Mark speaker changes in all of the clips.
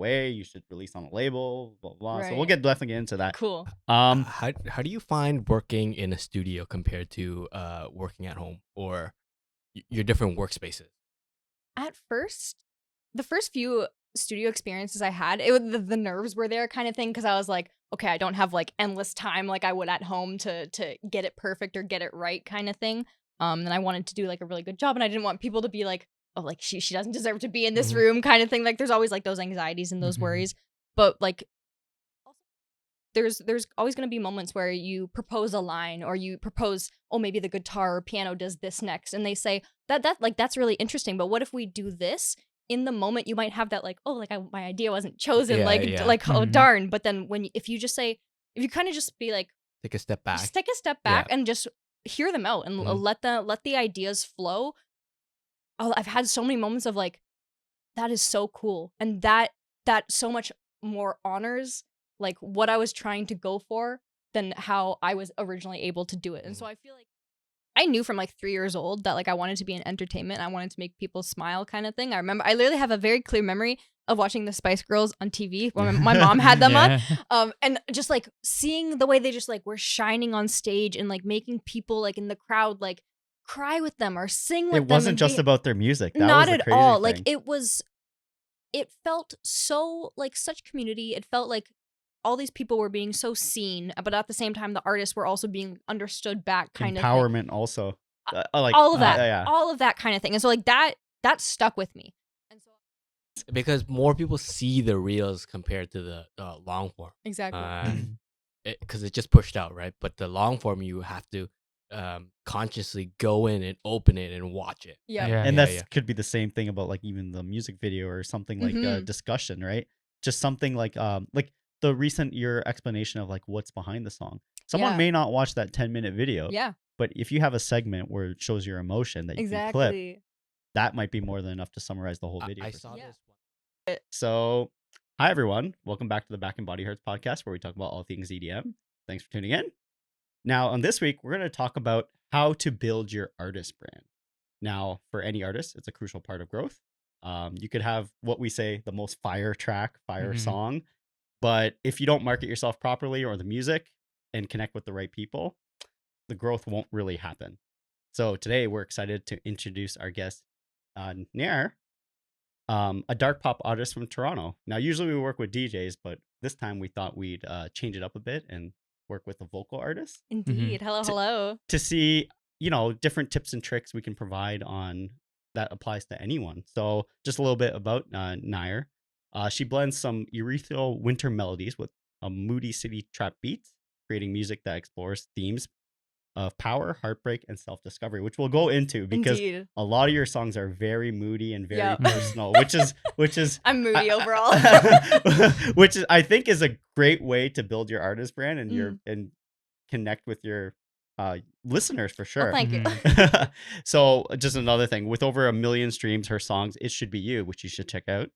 Speaker 1: away. You should release on a label, blah, blah. So we'll
Speaker 2: Right.
Speaker 1: definitely get into that.
Speaker 2: Cool.
Speaker 3: How do you find working in a studio compared to working at home or your different workspaces?
Speaker 2: At first, the first few studio experiences I had, the nerves were there kind of thing, because I was like, okay, I don't have like endless time like I would at home to get it perfect or get it right kind of thing. And I wanted to do like a really good job, and I didn't want people to be like, oh, like she doesn't deserve to be in this room kind of thing. Like there's always like those anxieties and those worries. But like there's always going to be moments where you propose a line, or you propose, oh, maybe the guitar or piano does this next, and they say that like that's really interesting, but what if we do this? In the moment you might have that like, oh, like my idea wasn't chosen, oh darn. But then if you kind of just be like,
Speaker 3: Take a step back.
Speaker 2: just take a step back and just hear them out and let the ideas flow. Oh, I've had so many moments of like, that is so cool, and that so much more honors like what I was trying to go for than how I was originally able to do it. And so I feel like I knew from like 3 years old that like I wanted to be in entertainment. I wanted to make people smile kind of thing. I remember I literally have a very clear memory of watching the Spice Girls on TV when my mom had them on. And just like seeing the way they just like were shining on stage and like making people like in the crowd like cry with them or sing with them.
Speaker 1: It wasn't just about their music. That
Speaker 2: not
Speaker 1: was the
Speaker 2: at
Speaker 1: crazy
Speaker 2: all.
Speaker 1: thing.
Speaker 2: Like it felt so like such community. It felt like all these people were being so seen, but at the same time, the artists were also being understood back, kind of
Speaker 1: empowerment also. Like
Speaker 2: all of that, all of that kind of thing. And so like that stuck with me. And so
Speaker 3: because more people see the reels compared to the long form.
Speaker 2: Exactly.
Speaker 3: Because it just pushed out, right? But the long form, you have to consciously go in and open it and watch it.
Speaker 1: And that could be the same thing about like even the music video or something like a discussion, right? Just something like the recent your explanation of like what's behind the song. Someone may not watch that 10-minute video.
Speaker 2: Yeah.
Speaker 1: But if you have a segment where it shows your emotion that you can clip, that might be more than enough to summarize the whole video.
Speaker 3: I saw this one.
Speaker 1: So, hi everyone. Welcome back to the BNB Hurts Podcast, where we talk about all things EDM. Thanks for tuning in. Now, on this week, we're going to talk about how to build your artist brand. Now, for any artist, it's a crucial part of growth. You could have what we say the most fire track, song. But if you don't market yourself properly or the music and connect with the right people, the growth won't really happen. So today we're excited to introduce our guest, NYRE, a dark pop artist from Toronto. Now, usually we work with DJs, but this time we thought we'd change it up a bit and work with a vocal artist.
Speaker 2: Indeed. Hello.
Speaker 1: To see, different tips and tricks we can provide on that applies to anyone. So just a little bit about NYRE. She blends some ethereal winter melodies with a moody city trap beats, creating music that explores themes of power, heartbreak, and self-discovery, which we'll go into because a lot of your songs are very moody and very personal, which is
Speaker 2: I'm moody overall.
Speaker 1: which is I think is a great way to build your artist brand and and connect with your listeners for sure.
Speaker 2: Well, thank you.
Speaker 1: So just another thing, with over 1 million streams, her songs "It Should Be You," which you should check out,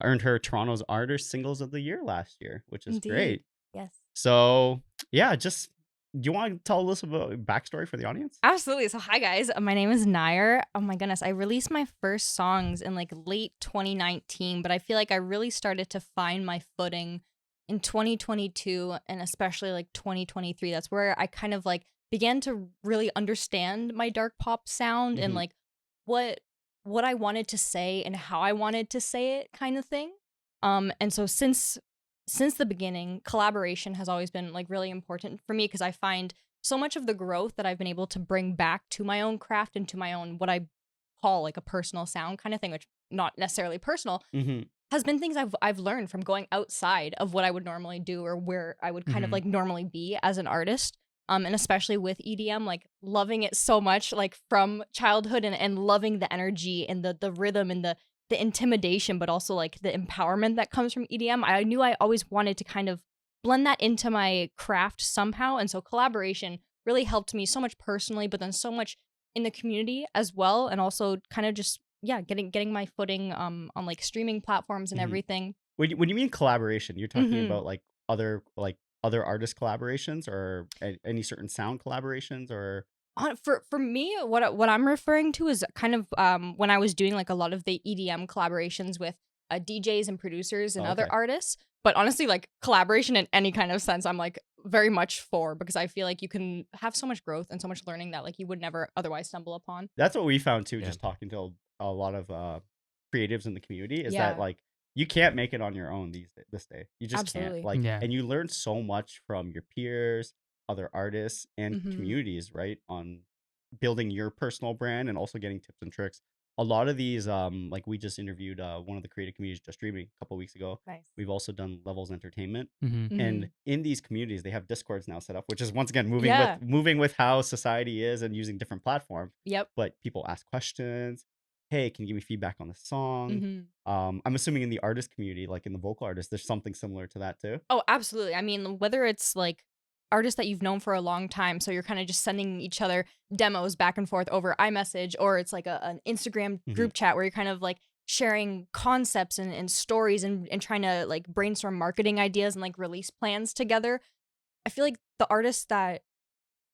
Speaker 1: earned her Toronto's Artist Singles of the Year last year, which is great.
Speaker 2: Yes.
Speaker 1: So yeah, just do you want to tell us about backstory for the audience?
Speaker 2: Absolutely. So hi guys, my name is NYRE. Oh my goodness, I released my first songs in like late 2019, but I feel like I really started to find my footing in 2022 and especially like 2023. That's where I kind of like began to really understand my dark pop sound and like what I wanted to say and how I wanted to say it kind of thing. And so since the beginning, collaboration has always been like really important for me because I find so much of the growth that I've been able to bring back to my own craft and to my own what I call like a personal sound kind of thing, which not necessarily personal, has been things I've learned from going outside of what I would normally do or where I would kind of like normally be as an artist. And especially with EDM, like loving it so much, like from childhood and loving the energy and the rhythm and the intimidation, but also like the empowerment that comes from EDM. I knew I always wanted to kind of blend that into my craft somehow. And so collaboration really helped me so much personally, but then so much in the community as well. And also kind of just, getting my footing on like streaming platforms and everything.
Speaker 1: When you mean collaboration, you're talking about like other artist collaborations or any certain sound collaborations or...
Speaker 2: For me, what I'm referring to is kind of when I was doing like a lot of the EDM collaborations with DJs and producers and
Speaker 1: Oh,
Speaker 2: other
Speaker 1: okay.
Speaker 2: artists. But honestly, like collaboration in any kind of sense, I'm like very much for, because I feel like you can have so much growth and so much learning that like you would never otherwise stumble upon.
Speaker 1: That's what we found too,
Speaker 3: Yeah.
Speaker 1: just talking to a lot of creatives in the community, is
Speaker 2: Yeah.
Speaker 1: that like you can't make it on your own this day. You just
Speaker 2: Absolutely.
Speaker 1: can't. Like,
Speaker 4: Yeah.
Speaker 1: and you learn so much from your peers, other artists, and
Speaker 2: Mhm.
Speaker 1: communities, right? On building your personal brand and also getting tips and tricks. A lot of these, like we just interviewed one of the creative communities just streaming a couple weeks ago.
Speaker 2: Nice.
Speaker 1: We've also done Levels Entertainment,
Speaker 4: Mm-hmm.
Speaker 1: and in these communities, they have Discords now set up, which is once again
Speaker 2: Yeah.
Speaker 1: moving with how society is and using different platforms.
Speaker 2: Yep.
Speaker 1: But people ask questions. Hey, can you give me feedback on the song?
Speaker 2: Mhm.
Speaker 1: I'm assuming in the artist community, like in the vocal artists, there's something similar to that too.
Speaker 2: Oh, absolutely. I mean, whether it's like artists that you've known for a long time, so you're kind of just sending each other demos back and forth over iMessage, or it's like an Instagram group chat where you're kind of like sharing concepts and stories and trying to like brainstorm marketing ideas and like release plans together. I feel like the artists that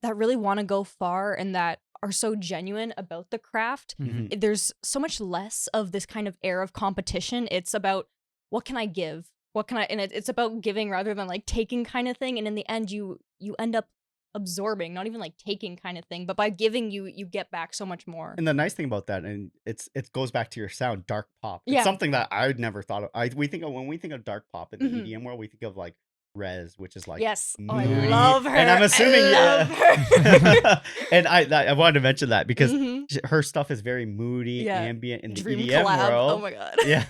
Speaker 2: really want to go far and that are so genuine about the craft,
Speaker 4: Mm-hmm.
Speaker 2: there's so much less of this kind of air of competition. It's about what can I give? What can I, and it's about giving rather than like taking kind of thing. And in the end, you end up absorbing, not even like taking kind of thing, but by giving you get back so much more.
Speaker 1: And the nice thing about that, and it goes back to your sound, dark pop. It's
Speaker 2: Yeah.
Speaker 1: something that I'd never thought of. When we think of dark pop in the
Speaker 2: Mhm.
Speaker 1: EDM world, we think of like Rez, which is like
Speaker 2: Yes. Oh, I
Speaker 1: moody.
Speaker 2: love her.
Speaker 1: And I'm assuming,
Speaker 2: I love her.
Speaker 1: and I wanted to mention that because
Speaker 2: Mhm.
Speaker 1: her stuff is very moody,
Speaker 2: Yeah.
Speaker 1: ambient in the
Speaker 2: Dream
Speaker 1: EDM
Speaker 2: collab.
Speaker 1: world.
Speaker 2: Oh my god.
Speaker 1: Yeah.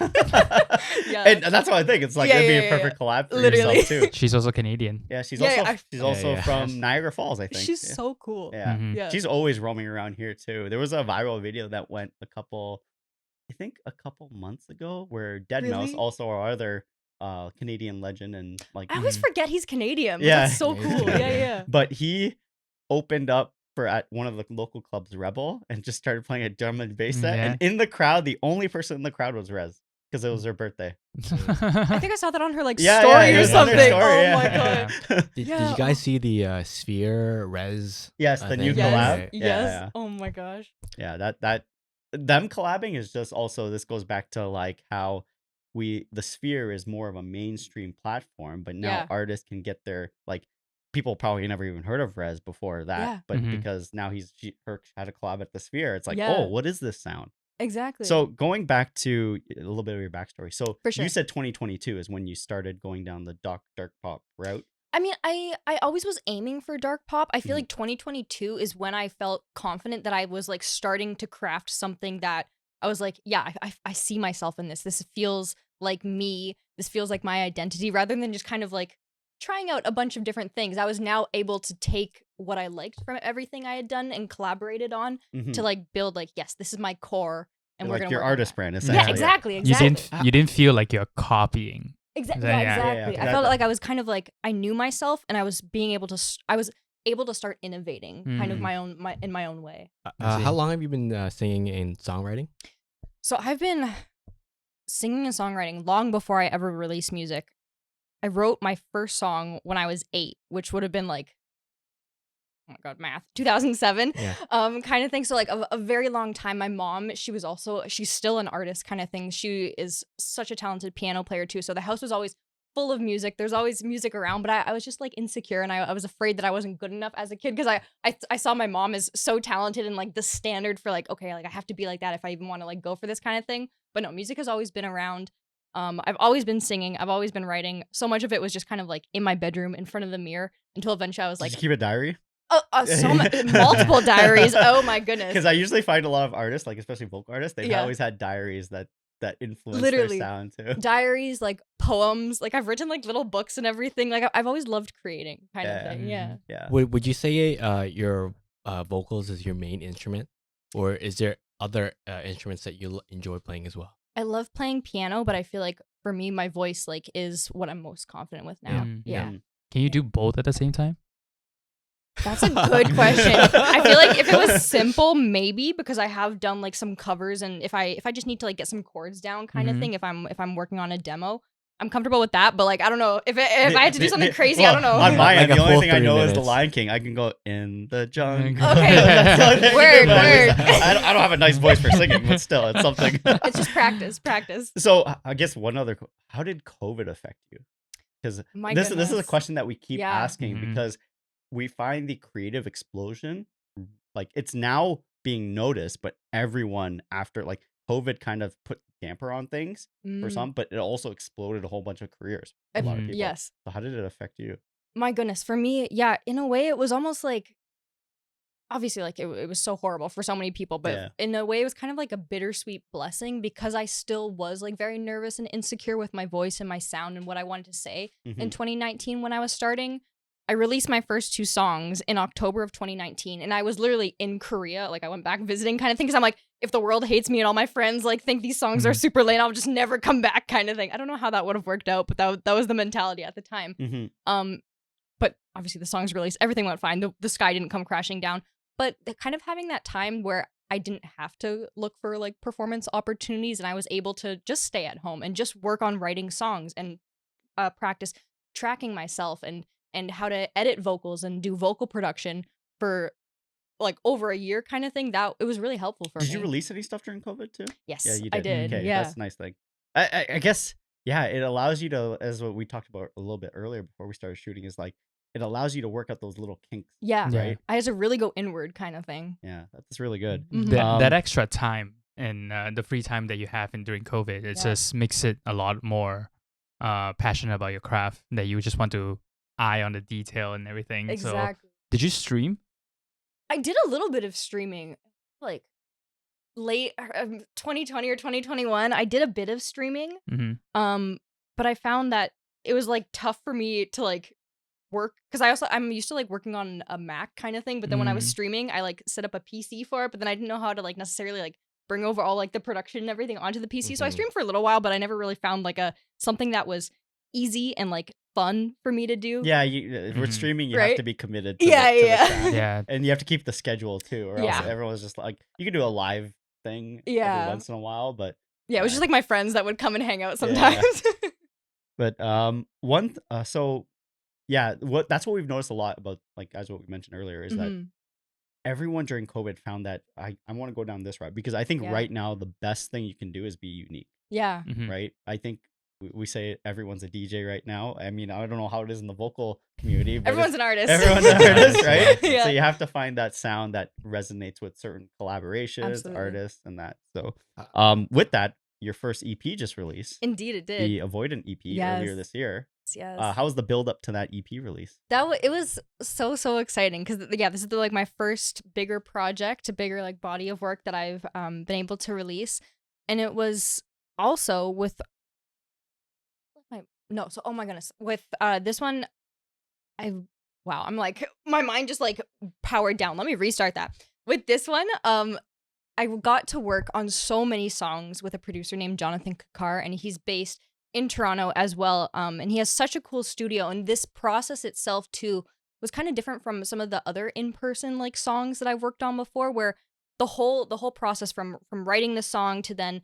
Speaker 2: Yeah.
Speaker 1: And that's what I think. It's like
Speaker 2: Yeah,
Speaker 1: it'd be
Speaker 2: yeah,
Speaker 1: a
Speaker 2: yeah,
Speaker 1: perfect collab for
Speaker 2: Literally.
Speaker 1: yourself too.
Speaker 4: She's also Canadian.
Speaker 1: Yeah, she's
Speaker 2: Yeah,
Speaker 1: also
Speaker 2: yeah,
Speaker 1: she's also
Speaker 3: yeah.
Speaker 1: from Niagara Falls, I think.
Speaker 2: She's
Speaker 1: Yeah.
Speaker 2: so cool.
Speaker 1: Yeah.
Speaker 4: Mhm.
Speaker 2: Yeah.
Speaker 1: She's always roaming around here too. There was a viral video that went a couple months ago where Dead Mouse,
Speaker 2: Really?
Speaker 1: also our other Canadian legend, and like
Speaker 2: I always
Speaker 4: Mhm.
Speaker 2: forget he's Canadian. But
Speaker 1: Yeah.
Speaker 2: That's so
Speaker 3: He's
Speaker 2: cool. Yeah,
Speaker 3: Canadian.
Speaker 2: yeah.
Speaker 1: but he opened up for at one of the local clubs, Rebel, and just started playing a drum and bass set.
Speaker 4: Yeah.
Speaker 1: And in the crowd, the only person in the crowd was Rez because it was her birthday.
Speaker 2: I think I saw that on her like
Speaker 1: Yeah,
Speaker 2: story
Speaker 1: it
Speaker 2: or
Speaker 1: was on her
Speaker 2: something.
Speaker 1: story,
Speaker 2: Oh
Speaker 1: yeah.
Speaker 2: my
Speaker 4: Yeah.
Speaker 2: god.
Speaker 3: Did
Speaker 2: Yeah.
Speaker 3: you guys see the Sphere Res?
Speaker 1: Yes,
Speaker 3: I
Speaker 1: the new
Speaker 3: think.
Speaker 1: collab.
Speaker 2: Yes.
Speaker 1: Yeah,
Speaker 2: Yes.
Speaker 1: yeah.
Speaker 2: Oh my gosh.
Speaker 1: Yeah, that them collabing is just also, this goes back to like how the Sphere is more of a mainstream platform, but now
Speaker 2: Yeah.
Speaker 1: artists can get their, like, people probably never even heard of Rez before that,
Speaker 2: Yeah.
Speaker 1: but
Speaker 4: Mhm.
Speaker 1: because now her had a collab at the Sphere, it's like,
Speaker 2: Yeah.
Speaker 1: oh, what is this sound?
Speaker 2: Exactly.
Speaker 1: So going back to a little bit of your backstory, so
Speaker 2: For sure.
Speaker 1: you said 2022 is when you started going down the dark pop route.
Speaker 2: I mean, I always was aiming for dark pop. I feel
Speaker 1: Mhm.
Speaker 2: like 2022 is when I felt confident that I was like starting to craft something that I was like, yeah, I see myself in this. This feels like me. This feels like my identity, rather than just kind of like trying out a bunch of different things. I was now able to take what I liked from everything I had done and collaborated on
Speaker 1: Mhm.
Speaker 2: to like build like, yes, this is my core, and we're
Speaker 1: Like
Speaker 2: gonna
Speaker 1: your
Speaker 2: work on
Speaker 1: artist
Speaker 2: that.
Speaker 1: brand,
Speaker 4: Yeah,
Speaker 1: essentially.
Speaker 2: Yeah, exactly,
Speaker 4: you
Speaker 2: exactly.
Speaker 4: didn't feel like you're copying.
Speaker 2: Exactly.
Speaker 4: Yeah,
Speaker 2: Yeah,
Speaker 4: yeah,
Speaker 2: exactly.
Speaker 1: yeah,
Speaker 2: I
Speaker 1: okay.
Speaker 2: felt
Speaker 1: That-
Speaker 2: like I was kind of like I knew myself, and I was being able to. I was able to start innovating, kind of
Speaker 4: Mhm.
Speaker 2: in my own way.
Speaker 4: I see.
Speaker 3: How long have you been singing and songwriting?
Speaker 2: So I've been singing and songwriting long before I ever released music. I wrote my first song when I was 8, which would have been like, oh my god, math, 2007,
Speaker 3: Yeah.
Speaker 2: kind of thing. So like a very long time. My mom, she's still an artist kind of thing. She is such a talented piano player too. So the house was always full of music. There's always music around, but I was just like insecure, and I was afraid that I wasn't good enough as a kid, because I saw my mom as so talented and like the standard for like, okay, like I have to be like that if I even want to like go for this kind of thing. But no, music has always been around. I've always been singing. I've always been writing. So much of it was just kind of like in my bedroom in front of the mirror, until eventually I was
Speaker 1: Did
Speaker 2: like,
Speaker 1: you keep a diary?
Speaker 2: multiple diaries. Oh my goodness.
Speaker 1: Because I usually find a lot of artists, like especially vocal artists, they've
Speaker 2: Yeah.
Speaker 1: always had diaries that influence
Speaker 2: Literally.
Speaker 1: their sound too.
Speaker 2: Diaries, like poems, like I've written like little books and everything. Like I've always loved creating kind
Speaker 1: Yeah.
Speaker 2: of thing. Yeah.
Speaker 1: Yeah.
Speaker 3: Would you say your vocals is your main instrument, or is there other instruments that you enjoy playing as well?
Speaker 2: I love playing piano, but I feel like for me, my voice like is what I'm most confident with now.
Speaker 4: Mm.
Speaker 2: Yeah.
Speaker 1: Mm.
Speaker 4: Can you do both at the same time?
Speaker 2: That's a good question. I feel like if it was simple, maybe, because I have done like some covers, and if I just need to like get some chords down kind of
Speaker 4: Mhm.
Speaker 2: thing, if I'm working on a demo, I'm comfortable with that, but like I don't know if I had to do something crazy. I don't know.
Speaker 1: On my
Speaker 3: Like
Speaker 1: end,
Speaker 3: a
Speaker 1: the only
Speaker 3: full
Speaker 1: thing I
Speaker 3: 3
Speaker 1: know is the
Speaker 3: minutes.
Speaker 1: Lion King. I can go in the jungle.
Speaker 2: Okay.
Speaker 1: That's the only thing I can
Speaker 2: Word,
Speaker 1: do, but
Speaker 2: word.
Speaker 1: I don't have a nice voice for singing, but still, it's something.
Speaker 2: It's just practice.
Speaker 1: So I guess one other, how did COVID affect you? Because
Speaker 2: My
Speaker 1: this is a
Speaker 2: goodness.
Speaker 1: question that we keep
Speaker 2: Yeah.
Speaker 1: asking
Speaker 4: Mhm.
Speaker 1: because we find the creative explosion, like it's now being noticed, but everyone after like COVID kind of put damper on things for
Speaker 2: Mm,
Speaker 1: some, but it also exploded a whole bunch of careers for a lot of
Speaker 4: Mhm.
Speaker 1: people.
Speaker 2: yes.
Speaker 1: So how did it affect you?
Speaker 2: My goodness. For me, yeah, in a way, it was almost like obviously like it was so horrible for so many people, but
Speaker 1: Yeah.
Speaker 2: in a way it was kind of like a bittersweet blessing because I still was like very nervous and insecure with my voice and my sound and what I wanted to say. In
Speaker 1: Mhm.
Speaker 2: 2019 when I was starting, I released my first 2 songs in October of 2019 and I was literally in Korea. Like I went back visiting kind of thing because I'm like, if the world hates me and all my friends like think these songs are
Speaker 4: Mhm.
Speaker 2: super lame, I'll just never come back kind of thing. I don't know how that would have worked out, but that was the mentality at the time.
Speaker 1: Mhm.
Speaker 2: But obviously the songs released, everything went fine. The sky didn't come crashing down. But kind of having that time where I didn't have to look for like performance opportunities and I was able to just stay at home and just work on writing songs and practice tracking myself and how to edit vocals and do vocal production for like over a year kind of thing. That it was really helpful for
Speaker 1: Did
Speaker 2: me.
Speaker 1: you release any stuff during COVID too?
Speaker 2: Yes,
Speaker 1: Yeah, you
Speaker 2: I
Speaker 1: did.
Speaker 2: did.
Speaker 1: Okay,
Speaker 2: Yeah.
Speaker 1: that's a nice thing. I guess, yeah, it allows you to, as what we talked about a little bit earlier before we started shooting, is like it allows you to work out those little kinks,
Speaker 2: Yeah.
Speaker 4: Yeah.
Speaker 1: right?
Speaker 2: I had to really go inward kind of thing.
Speaker 1: Yeah, that's really good.
Speaker 2: Mhm.
Speaker 4: That extra time and the free time that you have in during COVID, it
Speaker 2: Yeah.
Speaker 4: just makes it a lot more passionate about your craft that you just want to eye on the detail and everything. So
Speaker 2: Exactly.
Speaker 4: did you stream?
Speaker 2: I did a little bit of streaming, like late 2020 or 2021. I did a bit of streaming.
Speaker 4: Mm-hmm.
Speaker 2: But I found that it was like tough for me to like work because I'm used to like working on a Mac kind of thing. But then when I was
Speaker 4: Mm.
Speaker 2: streaming, I like set up a PC for it, but then I didn't know how to like necessarily like bring over all like the production and everything onto the PC. So I
Speaker 3: Mhm.
Speaker 2: streamed for a little while, but I never really found like something that was easy and like fun for me to do.
Speaker 1: Yeah, if we're
Speaker 4: Mhm.
Speaker 1: streaming, you have
Speaker 2: Right?
Speaker 1: to be committed to
Speaker 2: Yeah,
Speaker 1: the, to
Speaker 2: yeah.
Speaker 1: the craft.
Speaker 4: Yeah.
Speaker 1: And you have to keep the schedule too, or else
Speaker 2: Yeah.
Speaker 1: everyone's just like, you can do a live thing
Speaker 2: Yeah.
Speaker 1: every once in a while, but
Speaker 2: Yeah, it was
Speaker 1: Yeah.
Speaker 2: just like my friends that would come and hang out
Speaker 1: Yeah.
Speaker 2: sometimes.
Speaker 1: so yeah, that's what we've noticed a lot about, like, as what we mentioned earlier, is that
Speaker 2: Mhm.
Speaker 1: everyone during COVID found that I want to go down this route because I think
Speaker 2: Yeah.
Speaker 1: right now the best thing you can do is be unique,
Speaker 2: Yeah.
Speaker 4: Mhm.
Speaker 1: right? I think we say everyone's a DJ right now. I mean, I don't know how it is in the vocal community, but
Speaker 2: Everyone's an artist.
Speaker 1: everyone's an artist, right?
Speaker 2: Yeah.
Speaker 1: So you have to find that sound that resonates with certain collaborations,
Speaker 2: Absolutely.
Speaker 1: artists, and that. So, with that, your first EP just released,
Speaker 2: Indeed, it
Speaker 1: the
Speaker 2: did.
Speaker 1: Avoidant EP earlier
Speaker 2: Yes.
Speaker 1: this year.
Speaker 2: Yes.
Speaker 1: How was the build up to that EP release?
Speaker 2: It was so exciting because yeah, this is like my first bigger project, a bigger like body of work that I've been able to release, and it was also with oh my goodness, with this one I'm like my mind just like powered down. Let me restart that. With this one, I got to work on so many songs with a producer named Jonathan Kakar, and he's based in Toronto as well. And he has such a cool studio, and this process itself too was kind of different from some of the other in-person like songs that I've worked on before, where the whole process from writing the song to then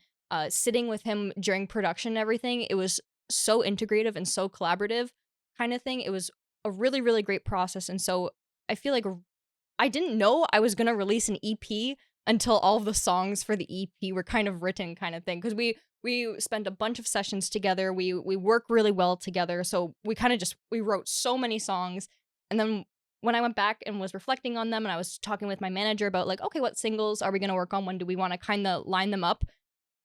Speaker 2: sitting with him during production and everything, it was so integrative and so collaborative kind of thing. It was a really, really great process. And so I feel like I didn't know I was going to release an EP until all of the songs for the EP were kind of written kind of thing. Because we spent a bunch of sessions together. We work really well together. So we kind of we wrote so many songs. And then when I went back and was reflecting on them and I was talking with my manager about like, okay, what singles are we going to work on? When do we want to kind of line them up?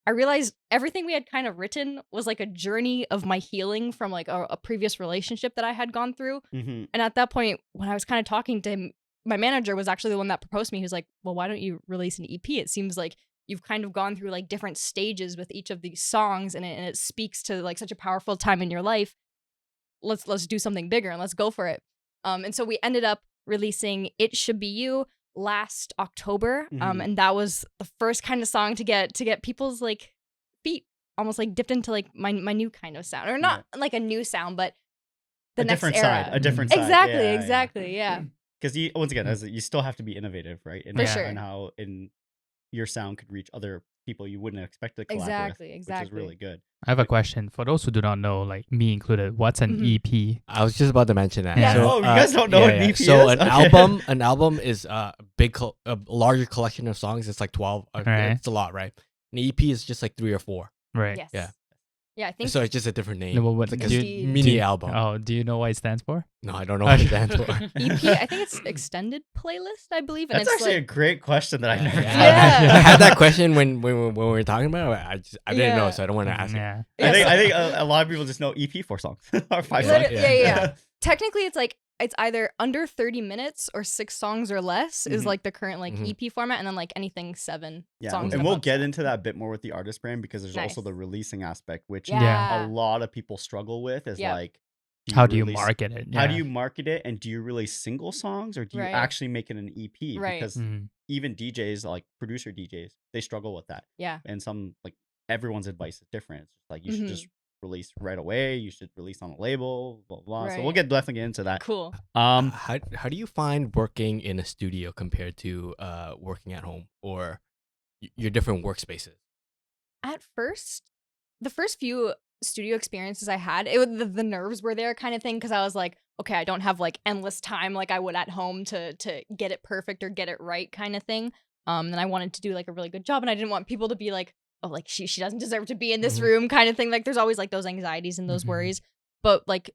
Speaker 2: I realized everything we had kind of written was like a journey of my healing from like a previous relationship that I had gone through.
Speaker 1: Mm-hmm.
Speaker 2: And at that point, when I was kind of talking to him, my manager was actually the one that proposed to me. He was like, well, why don't you release an EP? It seems like you've kind of gone through like different stages with each of these songs and it speaks to like such a powerful time in your life. Let's do something bigger and let's go for it. And so we ended up releasing It Should Be You last October.
Speaker 1: Mhm.
Speaker 2: And that was the first kind of song to get people's like feet almost like dipped into like my new kind of sound, or not like a new sound, but the
Speaker 1: a
Speaker 2: next
Speaker 1: different
Speaker 2: era.
Speaker 1: side, a different side.
Speaker 2: Exactly. Yeah.
Speaker 1: Because you, once again, as you still have to be innovative, right?
Speaker 2: For sure.
Speaker 1: And how your sound could reach other people you wouldn't expect to collab
Speaker 2: Exactly,
Speaker 1: with, which is
Speaker 2: exactly.
Speaker 1: really good.
Speaker 4: I have a question for those who do not know, like me included. What's an
Speaker 2: Mhm.
Speaker 4: EP?
Speaker 3: I was just about to mention that.
Speaker 2: Yeah.
Speaker 1: Oh, you guys don't know what an EP
Speaker 3: So
Speaker 1: is?
Speaker 3: an album is a larger collection of songs. It's like 12.
Speaker 4: Right.
Speaker 3: It's a lot, right? An EP is just like 3 or 4.
Speaker 4: Right.
Speaker 2: Yes.
Speaker 3: Yeah.
Speaker 2: Yeah, I think
Speaker 3: So it's just a different name.
Speaker 4: No, but what
Speaker 3: It's like
Speaker 4: do
Speaker 3: a
Speaker 2: you-
Speaker 3: mini album.
Speaker 4: Oh, do you know what it stands for?
Speaker 3: No, I don't know what it stands for.
Speaker 2: EP. I think it's extended playlist, I believe, and
Speaker 1: That's
Speaker 2: it's
Speaker 1: actually
Speaker 2: like
Speaker 1: a great question that I never
Speaker 3: Yeah.
Speaker 1: thought
Speaker 2: Yeah.
Speaker 1: of.
Speaker 3: I had that question when we were talking about it. I didn't know,
Speaker 2: Yeah.
Speaker 3: so I don't want to ask it.
Speaker 4: Yeah.
Speaker 1: I think a lot of people just know EP 4 songs or 5 songs.
Speaker 2: Literally-
Speaker 3: Yeah.
Speaker 2: yeah. Technically, it's like it's either under 30 minutes or 6 songs or less is
Speaker 1: Mhm.
Speaker 2: like the current like
Speaker 3: Mhm.
Speaker 2: EP format, and then like anything 7 songs.
Speaker 1: and we'll
Speaker 2: above
Speaker 1: get
Speaker 2: that.
Speaker 1: into that a bit more with the artist brand because there's also
Speaker 2: Nice.
Speaker 1: the releasing aspect, which
Speaker 2: Yeah.
Speaker 1: a lot of people struggle with. Is
Speaker 2: Yeah.
Speaker 1: like,
Speaker 4: How do you
Speaker 1: release-
Speaker 4: market it?
Speaker 1: How do
Speaker 4: Yeah.
Speaker 1: you market it, and do you release single songs, or do you
Speaker 2: Right.
Speaker 1: actually make it an EP?
Speaker 2: Right.
Speaker 1: Because
Speaker 4: Mhm.
Speaker 1: even DJs, like producer DJs, they struggle with that.
Speaker 2: Yeah.
Speaker 1: And some, like, everyone's advice is different. It's just like, you should
Speaker 2: Mhm.
Speaker 1: just release right away. You should release on a label, blah blah. So we'll
Speaker 2: Right.
Speaker 1: definitely get into that.
Speaker 2: Cool.
Speaker 3: How do you find working in a studio compared to working at home or your different workspaces?
Speaker 2: At first, the first few studio experiences I had, the nerves were there kind of thing, because I was like, okay, I don't have like endless time like I would at home to get it perfect or get it right kind of thing. And I wanted to do like a really good job, and I didn't want people to be like, oh, like she doesn't deserve to be in this
Speaker 3: Mhm.
Speaker 2: room kind of thing. Like there's always like those anxieties and those
Speaker 4: Mhm.
Speaker 2: worries. But like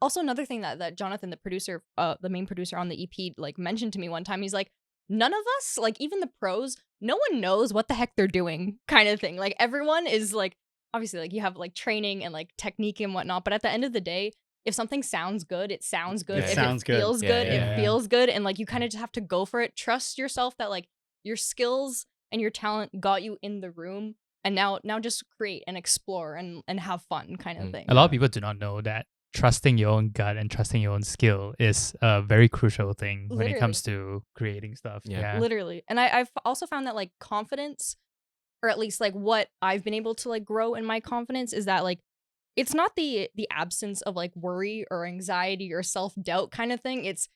Speaker 2: also another thing that Jonathan, the producer, the main producer on the EP, like mentioned to me one time, he's like, none of us, like even the pros, no one knows what the heck they're doing kind of thing. Like everyone is like, obviously like you have like training and like technique and whatnot, but at the end of the day, if something sounds good, it sounds good.
Speaker 3: It
Speaker 2: If
Speaker 1: sounds
Speaker 2: it
Speaker 1: good.
Speaker 2: feels
Speaker 3: Yeah,
Speaker 2: good,
Speaker 3: yeah.
Speaker 2: it feels good. And like you kind of just have to go for it. Trust yourself that like your skills and your talent got you in the room. And now just create and explore and have fun kind of
Speaker 3: Mm.
Speaker 2: thing.
Speaker 4: A lot of people do not know that trusting your own gut and trusting your own skill is a very crucial thing when it comes to creating stuff.
Speaker 3: Yeah.
Speaker 4: Yeah.
Speaker 2: Literally. And I've also found that like confidence, or at least like what I've been able to like grow in my confidence, is that like it's not the absence of like worry or anxiety or self-doubt kind of thing. It's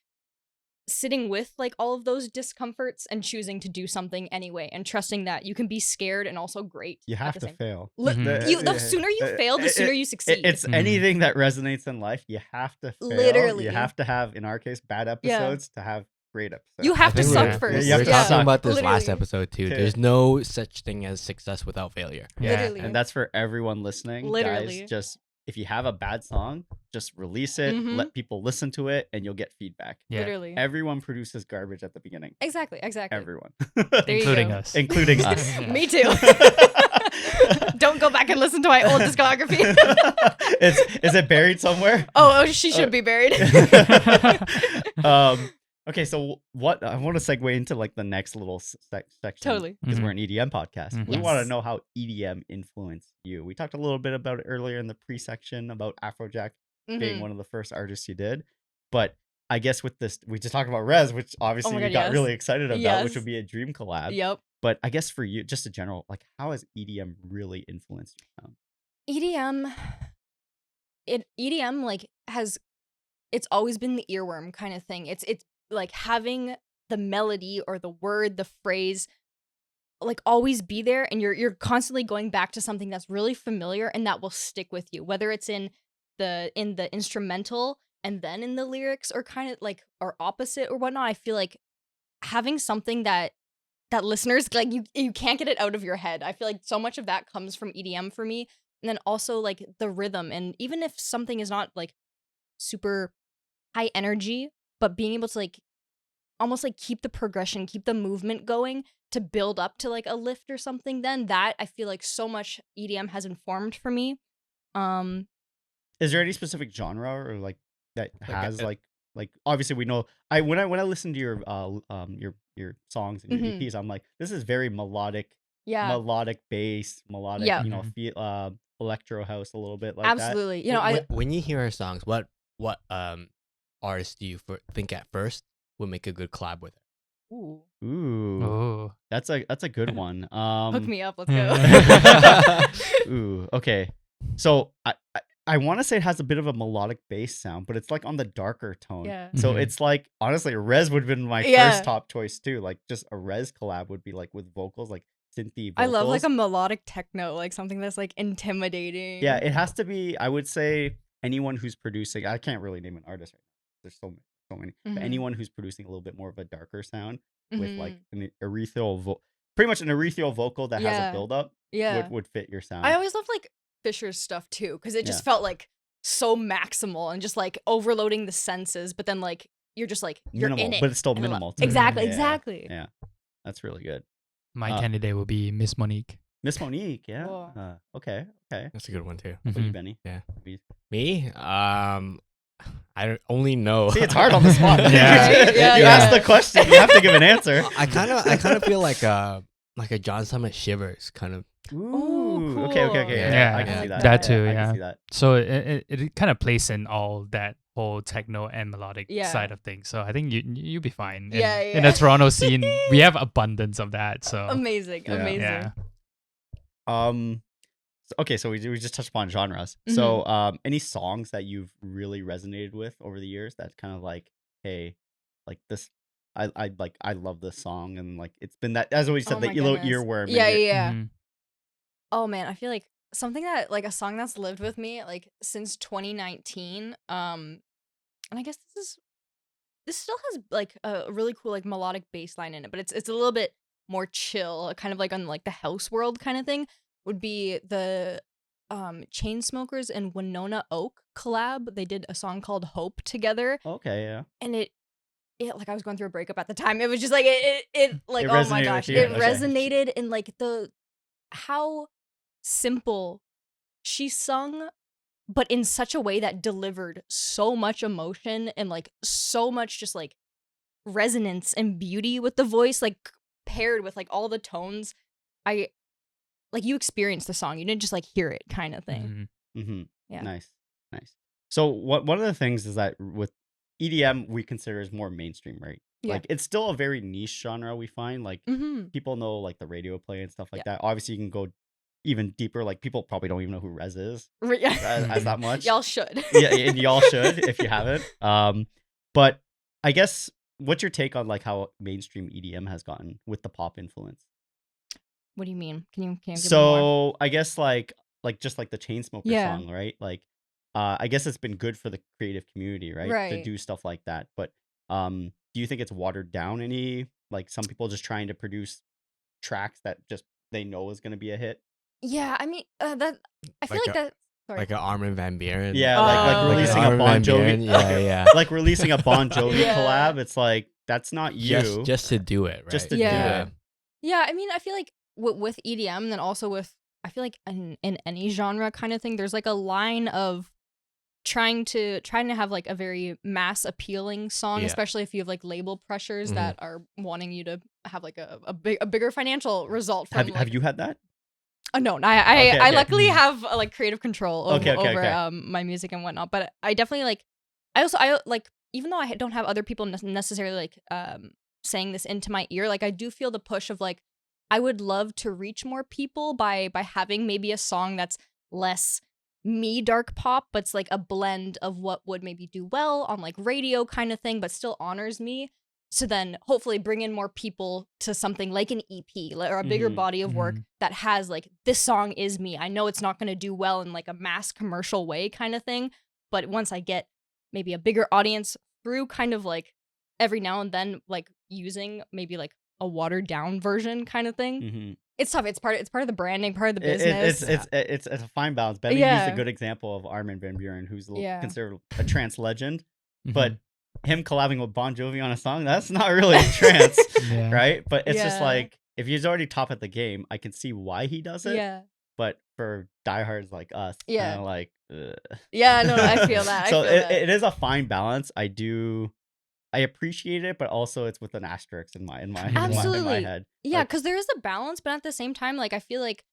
Speaker 2: sitting with like all of those discomforts and choosing to do something anyway, and trusting that you can be scared and also great.
Speaker 1: You
Speaker 2: at
Speaker 1: have
Speaker 2: the
Speaker 1: to
Speaker 2: same-
Speaker 1: fail.
Speaker 4: Mhm.
Speaker 2: The sooner you fail, the sooner you succeed.
Speaker 1: It's
Speaker 4: Mhm.
Speaker 1: anything that resonates in life. You have to fail.
Speaker 2: Literally.
Speaker 1: You have to have, in our case, bad episodes to have great episodes.
Speaker 2: You have to
Speaker 3: think
Speaker 2: suck
Speaker 3: we're-
Speaker 2: first.
Speaker 1: you have
Speaker 3: We're
Speaker 1: to
Speaker 3: talking
Speaker 1: suck.
Speaker 3: about this last
Speaker 2: Literally.
Speaker 3: episode too.
Speaker 1: Yeah.
Speaker 3: There's no such thing as success without failure.
Speaker 4: Yeah.
Speaker 2: Literally.
Speaker 1: And that's for everyone listening.
Speaker 2: Literally.
Speaker 1: Guys, just if you have a bad song, just release it,
Speaker 2: Mhm.
Speaker 1: let people listen to it, and you'll get feedback.
Speaker 4: Yeah.
Speaker 2: Literally.
Speaker 1: Everyone produces garbage at the beginning.
Speaker 2: Exactly.
Speaker 1: Everyone.
Speaker 2: There you
Speaker 4: Including
Speaker 2: go.
Speaker 4: us.
Speaker 1: Including us.
Speaker 2: Me too. Don't go back and listen to my old discography.
Speaker 1: Is it buried somewhere?
Speaker 2: Oh, she should be buried.
Speaker 1: Okay, so what I want to segue into like the next little section.
Speaker 2: Totally.
Speaker 1: Because
Speaker 4: Mhm.
Speaker 1: we're an EDM podcast.
Speaker 4: Mhm.
Speaker 1: We want to
Speaker 2: Yes.
Speaker 1: know how EDM influenced you. We talked a little bit about it earlier in the pre-section about Afrojack being
Speaker 2: Mhm.
Speaker 1: one of the first artists you did. But I guess with this, we just talked about Rez, which obviously
Speaker 2: my
Speaker 1: you
Speaker 2: God,
Speaker 1: got
Speaker 2: yes.
Speaker 1: really excited about, which
Speaker 2: Yes.
Speaker 1: would be a dream collab.
Speaker 2: Yep.
Speaker 1: But I guess for you, just in general, like how has EDM really influenced your sound?
Speaker 2: EDM like it's always been the earworm kind of thing. It's like having the melody or the word, the phrase like always be there, and you're constantly going back to something that's really familiar and that will stick with you, whether it's in the instrumental and then in the lyrics, or kind of like or opposite or whatnot. I feel like having something that listeners like you can't get it out of your head. I feel like so much of that comes from EDM for me. And then also like the rhythm, and even if something is not like super high energy, but being able to like almost like keep the progression, keep the movement going to build up to like a lift or something, then that I feel like so much EDM has informed for me.
Speaker 1: Is there any specific genre or like that
Speaker 3: Like,
Speaker 1: has like obviously we know when I listen to your songs and your
Speaker 2: Mhm.
Speaker 1: EPs, I'm like, this is very melodic bass, melodic,
Speaker 2: Yeah.
Speaker 1: electro house a little bit like
Speaker 2: Absolutely. You know,
Speaker 3: when you hear our songs, what artists do you think at first would make a good collab with it?
Speaker 2: ooh,
Speaker 1: that. Ooh,
Speaker 4: Oh.
Speaker 1: that's a good one.
Speaker 2: hook me up, let's
Speaker 4: Yeah.
Speaker 2: go.
Speaker 1: Ooh, okay. So I want to say it has a bit of a melodic bass sound, but it's like on the darker tone.
Speaker 2: Yeah.
Speaker 1: So
Speaker 4: Mhm.
Speaker 1: it's like honestly, Rez would have been my
Speaker 2: Yeah.
Speaker 1: first top choice too. Like just a Rez collab would be like with vocals, like synthy vocals.
Speaker 2: I love like a melodic techno, like something that's like intimidating.
Speaker 1: Yeah, it has to be. I would say anyone who's producing. I can't really name an artist right now. There's so many. But anyone who's producing a little bit more of a darker sound with like an ethereal, pretty much an ethereal vocal that has a build up. Would fit your sound.
Speaker 2: I always loved like Fisher's stuff too, because it just felt like so maximal and just like overloading the senses, but then like you're just like you're
Speaker 1: minimal,
Speaker 2: in it,
Speaker 1: but it's still minimal. Too.
Speaker 2: Exactly.
Speaker 1: Yeah, that's really good.
Speaker 4: My candidate will be Miss Monique.
Speaker 1: Miss Monique, yeah.
Speaker 2: Cool.
Speaker 1: Okay.
Speaker 3: That's a good one too.
Speaker 1: What about you, Benny?
Speaker 3: Yeah. Me? I only know.
Speaker 1: See, it's hard on the spot.
Speaker 2: You
Speaker 1: asked the question, you have to give an answer.
Speaker 3: I kind of feel like a John Summit Shivers kind of.
Speaker 1: Ooh,
Speaker 2: cool.
Speaker 1: Okay.
Speaker 4: Yeah,
Speaker 1: I can see that.
Speaker 4: That too,
Speaker 1: I
Speaker 4: yeah.
Speaker 1: can see that.
Speaker 4: So it kind of plays in all that whole techno and melodic side of things. So I think you'll be fine. In the Toronto scene, we have abundance of that. So
Speaker 2: amazing.
Speaker 4: Yeah.
Speaker 1: Okay, so we just touched upon genres. So any songs that you've really resonated with over the years that's kind of like, hey, like this, I love this song, and like it's been that, as always said, the earworm.
Speaker 2: Yeah. Oh man, I feel like something that like a song that's lived with me like since 2019. And I guess this still has like a really cool like melodic bass line in it, but it's a little bit more chill, kind of like on like the house world kind of thing. Would be the Chainsmokers and Winona Oak collab. They did a song called Hope together.
Speaker 1: Okay, yeah.
Speaker 2: And it like I was going through a breakup at the time. It was just like it like, oh my gosh, it resonated in like how simple she sung, but in such a way that delivered so much emotion and like so much just like resonance and beauty with the voice, like paired with like all the tones. Like you experienced the song, you didn't just like hear it, kind of thing. Yeah.
Speaker 1: Nice. So one of the things is that with EDM we consider is more mainstream, right?
Speaker 2: Yeah.
Speaker 1: Like it's still a very niche genre. We find like people know like the radio play and stuff like that. Obviously, you can go even deeper. Like people probably don't even know who Rez is as that much.
Speaker 2: Y'all should.
Speaker 1: Yeah, and y'all should if you haven't. But I guess what's your take on like how mainstream EDM has gotten with the pop influence?
Speaker 2: What do you mean? Can you give me more?
Speaker 1: So I guess like just like the Chainsmokers song, right? Like I guess it's been good for the creative community, right? To do stuff like that. But do you think it's watered down any? Like some people just trying to produce tracks that just they know is going to be a hit?
Speaker 2: Yeah, I mean that I feel like that. Sorry.
Speaker 3: Like an Armin van Buuren.
Speaker 1: Yeah, like releasing a Bon Jovi.
Speaker 3: Yeah.
Speaker 1: Like releasing a Bon Jovi collab. It's like that's not you.
Speaker 3: Just to do it, right?
Speaker 1: Just to do it.
Speaker 2: Yeah, I mean, I feel like with EDM, and then also with, I feel like in any genre kind of thing, there's like a line of trying to have like a very mass appealing song, especially if you have like label pressures that are wanting you to have like a bigger financial result from.
Speaker 1: Have you had that?
Speaker 2: No, I luckily have like creative control over my music and whatnot, but I definitely like I like, even though I don't have other people necessarily like saying this into my ear, like I do feel the push of like I would love to reach more people by having maybe a song that's less me dark pop, but it's like a blend of what would maybe do well on like radio kind of thing, but still honors me. So then hopefully bring in more people to something like an EP or a bigger body of work that has like, this song is me. I know it's not going to do well in like a mass commercial way kind of thing, but once I get maybe a bigger audience through kind of like every now and then like using maybe like a watered down version kind of thing. It's tough. It's part of the branding, part of the business.
Speaker 1: It's a fine balance. Benny used a good example of Armin van Buuren, who's considered a trance legend, but him collabing with Bon Jovi on a song, that's not really trance, right? But it's just like, if he's already top at the game, I can see why he does it. Yeah. But for diehards like us, kind of like,
Speaker 2: yeah, no, I feel that.
Speaker 1: So it is a fine balance. I appreciate it, but also it's with an asterisk in my head.
Speaker 2: Yeah, because there is a balance, but at the same time, like I feel like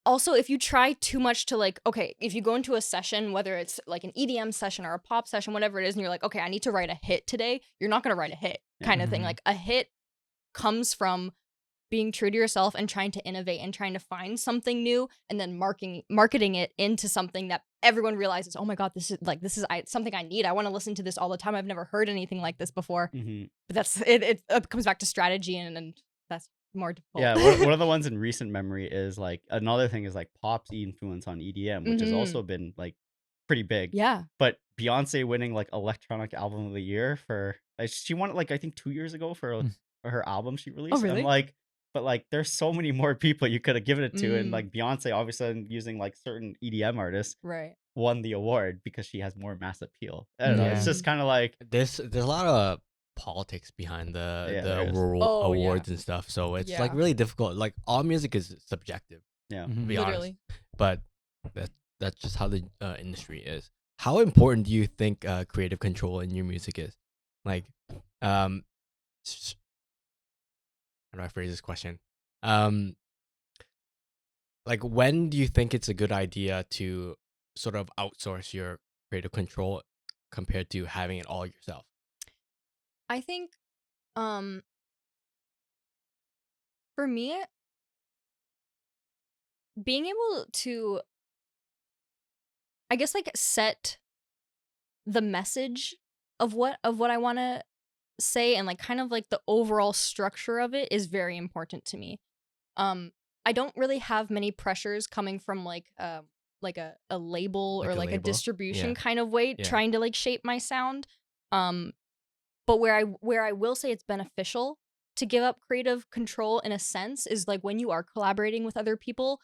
Speaker 2: also if you try too much to like, okay, if you go into a session, whether it's like an EDM session or a pop session, whatever it is, and you're like, okay, I need to write a hit today, you're not gonna write a hit kind of thing. Like a hit comes from being true to yourself and trying to innovate and trying to find something new and then marketing it into something that everyone realizes, oh my God, this is something I need. I want to listen to this all the time. I've never heard anything like this before. But that's it comes back to strategy and that's more difficult.
Speaker 1: Yeah, one of the ones in recent memory is like another thing is like pop's influence on EDM, which has also been like pretty big.
Speaker 2: Yeah.
Speaker 1: But Beyonce winning like electronic album of the year for she won it like I think 2 years ago for her album she released.
Speaker 2: really?
Speaker 1: And like, but like there's so many more people you could have given it to, and like Beyonce obviously using like certain EDM artists
Speaker 2: Right.
Speaker 1: won the award because she has more mass appeal. I don't know. It's
Speaker 4: Yeah.
Speaker 1: just kind of like
Speaker 3: There's a lot of politics behind
Speaker 1: Yeah,
Speaker 3: the
Speaker 1: there is.
Speaker 3: awards and stuff, so it's like
Speaker 2: Yeah.
Speaker 3: really difficult. Like all music is subjective,
Speaker 1: yeah.
Speaker 3: to be
Speaker 2: Literally.
Speaker 3: honest, but that's just how the industry is. How important do you think creative control in your music is? Like, how do I phrase this question? Like, when do you think it's a good idea to sort of outsource your creative control compared to having it all yourself?
Speaker 2: I think for me, being able to, I guess, like set the message of what I want to say, and like kind of like the overall structure of it is very important to me. I don't really have many pressures coming from like a label
Speaker 3: Like
Speaker 2: or
Speaker 3: a
Speaker 2: like a
Speaker 3: label?
Speaker 2: distribution
Speaker 3: Yeah.
Speaker 2: kind of way,
Speaker 3: Yeah.
Speaker 2: trying to like shape my sound. But where I will say it's beneficial to give up creative control in a sense is like when you are collaborating with other people,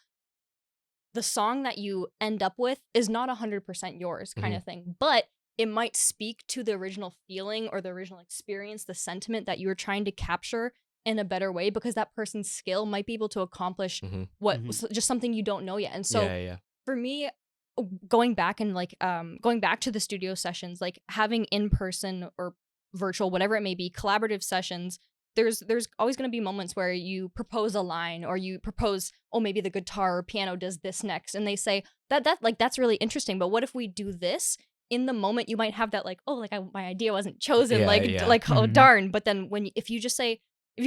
Speaker 2: the song that you end up with is not 100% yours kind of thing, but it might speak to the original feeling or the original experience, the sentiment that you were trying to capture in a better way, because that person's skill might be able to accomplish what just something you don't know yet. And so
Speaker 3: yeah.
Speaker 2: for me, going back and like going back to the studio sessions, like having in person or virtual, whatever it may be, collaborative sessions, there's always going to be moments where you propose a line or you propose, oh, maybe the guitar or piano does this next, and they say that like that's really interesting, but what if we do this? In the moment you might have that like, oh, like my idea wasn't chosen,
Speaker 3: Yeah.
Speaker 2: oh darn. But then if you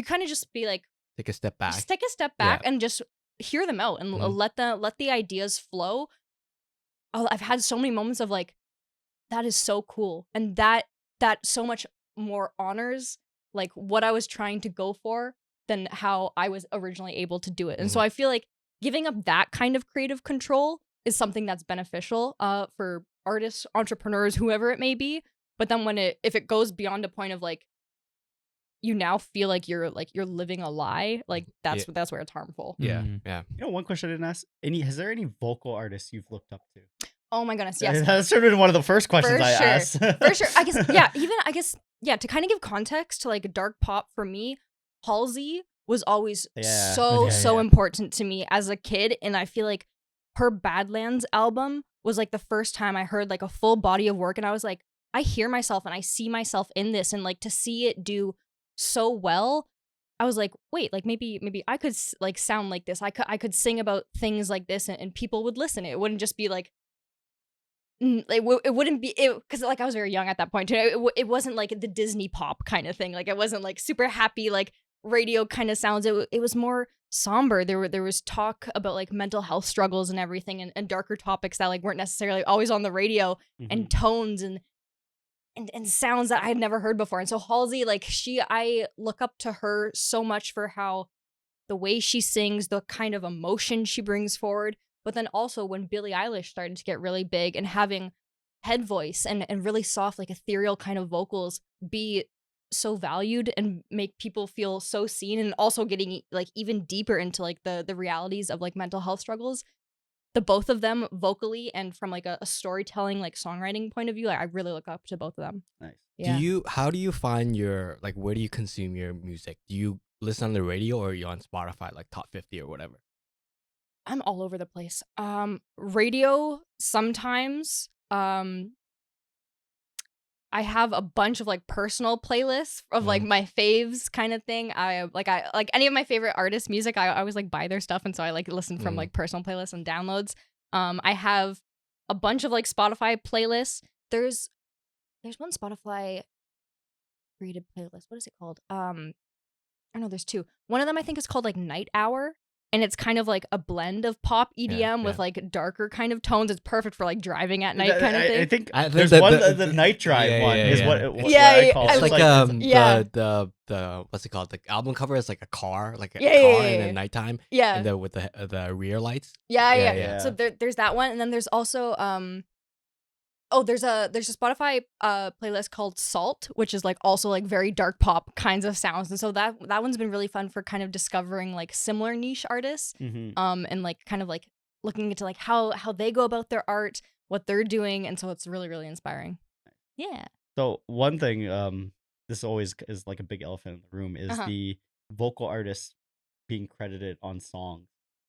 Speaker 2: kind of just be like,
Speaker 3: Take a step back.
Speaker 2: just take a step back and just hear them out and let the ideas flow. Oh, I've had so many moments of like, that is so cool, and that so much more honors like what I was trying to go for than how I was originally able to do it. And so I feel like giving up that kind of creative control is something that's beneficial for artists, entrepreneurs, whoever it may be. But then if it goes beyond a point of like, you now feel like you're living a lie, like that's where it's harmful.
Speaker 3: Yeah.
Speaker 1: One question I didn't ask: has there any vocal artists you've looked up to?
Speaker 2: Oh my goodness, yes.
Speaker 1: That's sort of one of the first questions I asked.
Speaker 2: For sure. I guess, to kind of give context to like dark pop for me, Halsey was always so important to me as a kid. And I feel like her Badlands album was like the first time I heard like a full body of work. And I was like, I hear myself and I see myself in this. And like to see it do so well, I was like, wait, like maybe I could like sound like this. I could sing about things like this and people would listen. It wouldn't just be like, it wouldn't be it because like I was very young at that point. It wasn't like the Disney pop kind of thing. Like it wasn't like super happy like radio kind of sounds. It was more somber. There was talk about like mental health struggles and everything, and darker topics that like weren't necessarily always on the radio, and tones and sounds that I had never heard before. And so Halsey, like I look up to her so much for how the way she sings, the kind of emotion she brings forward. But then also when Billie Eilish started to get really big and having head voice and really soft, like ethereal kind of vocals be so valued and make people feel so seen, and also getting like even deeper into like the realities of like mental health struggles, the both of them vocally and from like a storytelling, like songwriting point of view, like, I really look up to both of them.
Speaker 1: Nice.
Speaker 2: Yeah.
Speaker 3: How do you find your, like, where do you consume your music? Do you listen on the radio or are you on Spotify, like top 50 or whatever?
Speaker 2: I'm all over the place. Radio sometimes. I have a bunch of like personal playlists of like my faves kind of thing. I like any of my favorite artists' music. I always like buy their stuff, and so I like listen from like personal playlists and downloads. I have a bunch of like Spotify playlists. There's one Spotify created playlist. What is it called? I know there's two. One of them I think is called like Night Hour. and it's kind of like a blend of pop EDM with like darker kind of tones. It's perfect for like driving at night kind of thing.
Speaker 1: I think there's the night drive one is what I call it.
Speaker 3: It's like the what's it called? The album cover is like a car, like a car in the nighttime.
Speaker 2: Yeah.
Speaker 3: And with the rear lights.
Speaker 2: Yeah. So there's that one, and then there's also there's a Spotify playlist called Salt, which is like also like very dark pop kinds of sounds, and so that one's been really fun for kind of discovering like similar niche artists, and like kind of like looking into like how they go about their art, what they're doing, and so it's really, really inspiring. Yeah.
Speaker 1: So one thing, this always is like a big elephant in the room, is the vocal artists being credited on songs,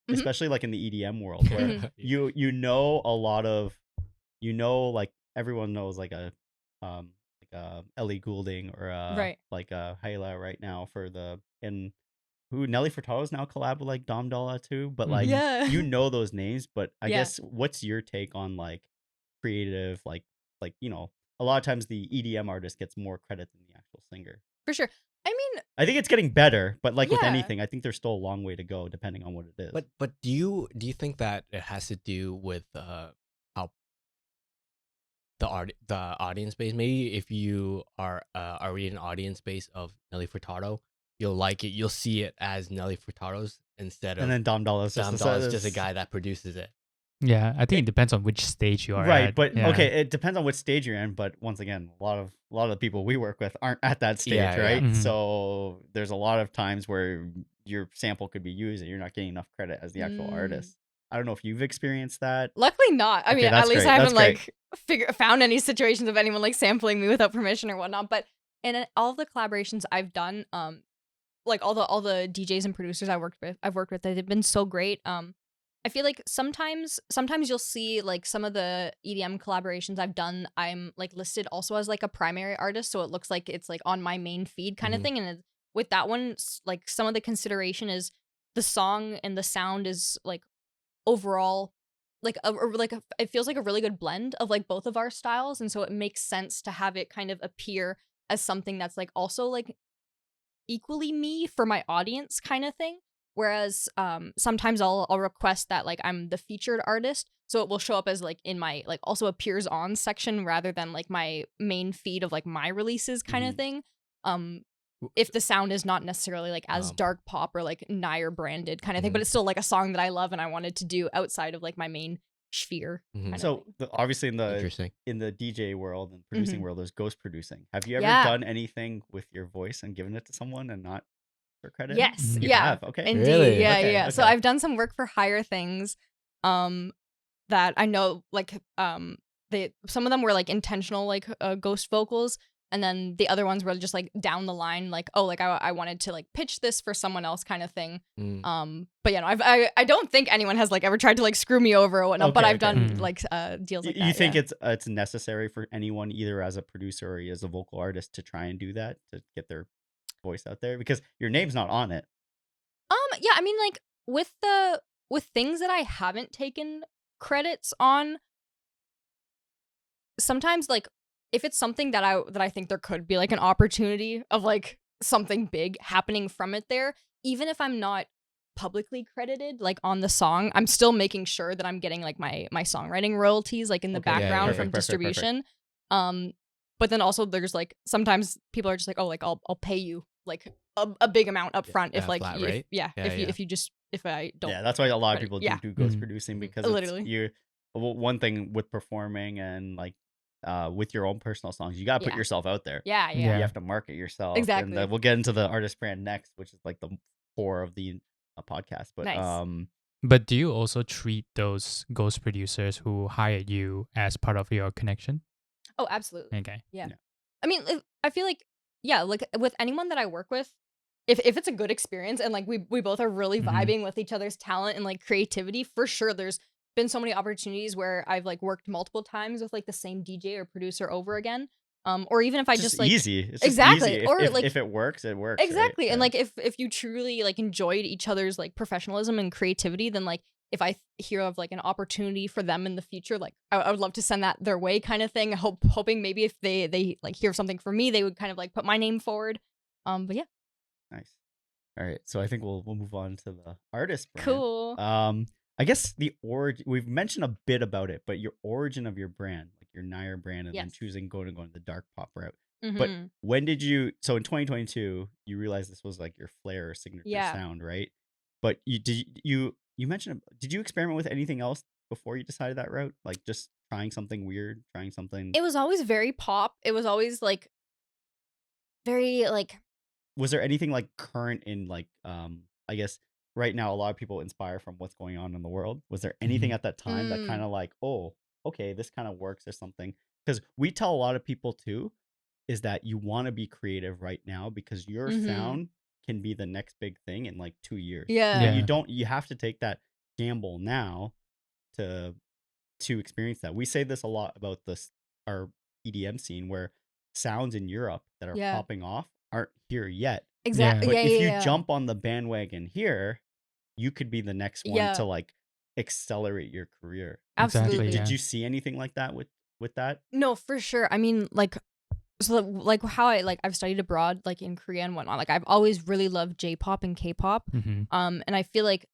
Speaker 1: especially like in the EDM world, where you know a lot of. Like everyone knows like a Ellie Goulding or like a Hyla right now and who Nelly Furtado's now collab with like Dom Dolla too, but like you know those names, but I guess what's your take on like creative like a lot of times the EDM artist gets more credit than the actual singer.
Speaker 2: For sure. I mean,
Speaker 1: I think it's getting better, but like with anything, I think there's still a long way to go depending on what it is.
Speaker 3: But do you think that it has to do with how the audience base? Maybe if you are already an audience base of Nelly Furtado, you'll like it. You'll see it as Nelly Furtado's instead of.
Speaker 1: And then Dom Dolla is
Speaker 3: just a guy that produces it.
Speaker 4: Yeah, I think it depends on which stage you are at.
Speaker 1: Right, but okay, it depends on which stage you're in. But once again, a lot of the people we work with aren't at that stage, right?
Speaker 4: Mm-hmm.
Speaker 1: So there's a lot of times where your sample could be used and you're not getting enough credit as the actual artist. I don't know if you've experienced that.
Speaker 2: Luckily not. I mean, at least I haven't like found any situations of anyone like sampling me without permission or whatnot. But in all the collaborations I've done, like all the DJs and producers I've worked with, they've been so great. I feel like sometimes you'll see like some of the EDM collaborations I've done, I'm like listed also as like a primary artist, so it looks like it's like on my main feed kind of thing. And with that one, like some of the consideration is the song and the sound is like overall it feels like a really good blend of like both of our styles, and so it makes sense to have it kind of appear as something that's like also like equally me for my audience kind of thing. Whereas sometimes I'll request that like I'm the featured artist, so it will show up as like in my like also appears on section rather than like my main feed of like my releases kind of thing. If the sound is not necessarily like as dark pop or like NYRE branded kind of thing, but it's still like a song that I love and I wanted to do outside of like my main sphere.
Speaker 1: So obviously in the DJ world and producing world, there's ghost producing. Have you ever done anything with your voice and given it to someone and not for credit?
Speaker 2: Yes.
Speaker 1: You have? Okay.
Speaker 2: Indeed.
Speaker 3: Really?
Speaker 2: Okay. So I've done some work for hire things that I know like some of them were like intentional like ghost vocals, and then the other ones were just like down the line like, oh, like I wanted to like pitch this for someone else kind of thing. But yeah, no, I don't think anyone has like ever tried to like screw me over or whatnot, but I've done like deals like that.
Speaker 1: You think it's necessary for anyone either as a producer or as a vocal artist to try and do that to get their voice out there, because your name's not on it?
Speaker 2: Yeah, I mean like with things that I haven't taken credits on, sometimes like if it's something that I think there could be like an opportunity of like something big happening from it there, even if I'm not publicly credited like on the song, I'm still making sure that I'm getting like my songwriting royalties like in the background from distribution. But then also there's like sometimes people are just like, oh, like I'll pay you like a big amount up front if like
Speaker 3: flat,
Speaker 2: if I don't.
Speaker 1: Yeah, that's why a lot of people do ghost producing, because
Speaker 2: literally
Speaker 1: you're one thing with performing and like with your own personal songs, you gotta put yourself out there.
Speaker 2: You
Speaker 1: have to market yourself.
Speaker 2: Exactly.
Speaker 1: And we'll get into the artist brand next, which is like the core of the podcast. But
Speaker 2: nice.
Speaker 4: But do you also treat those ghost producers who hire you as part of your connection?
Speaker 2: Oh, absolutely.
Speaker 4: Okay.
Speaker 2: Yeah. I mean, I feel like like with anyone that I work with, if it's a good experience and like we both are really vibing with each other's talent and like creativity, for sure there's been so many opportunities where I've like worked multiple times with like the same DJ or producer over again. Or even if I just like
Speaker 1: easy. It's
Speaker 2: exactly.
Speaker 1: Easy.
Speaker 2: Or
Speaker 1: if it works, it works.
Speaker 2: Exactly.
Speaker 1: Right?
Speaker 2: And like if you truly like enjoyed each other's like professionalism and creativity, then like if I hear of like an opportunity for them in the future, like I would love to send that their way kind of thing. Hoping maybe if they like hear something from me, they would kind of like put my name forward. But yeah.
Speaker 1: Nice. All right, so I think we'll move on to the artist brand.
Speaker 2: Cool.
Speaker 1: I guess the origin, we've mentioned a bit about it, but your origin of your brand, like your NYRE brand, and then choosing going the dark pop route. But when did you? So in 2022, you realized this was like your flair or signature sound, right? But you mentioned, did you experiment with anything else before you decided that route? Like just trying something weird, trying something.
Speaker 2: It was always very pop. It was always like very like.
Speaker 1: Was there anything like current in like I guess right now a lot of people inspire from what's going on in the world? Was there anything at that time that kind of like, oh, okay, this kind of works or something? Because we tell a lot of people too, is that you want to be creative right now because your sound can be the next big thing in like 2 years.
Speaker 2: Yeah.
Speaker 1: You have to take that gamble now to experience that. We say this a lot about our EDM scene where sounds in Europe that are popping off aren't here yet.
Speaker 2: Exactly.
Speaker 1: But if you jump on the bandwagon here, you could be the next one to like accelerate your career.
Speaker 2: Absolutely.
Speaker 1: Did you see anything like that with that?
Speaker 2: No, for sure. I mean, like, so like how I've studied abroad, like in Korea and whatnot. Like I've always really loved J-pop and K-pop. And I feel like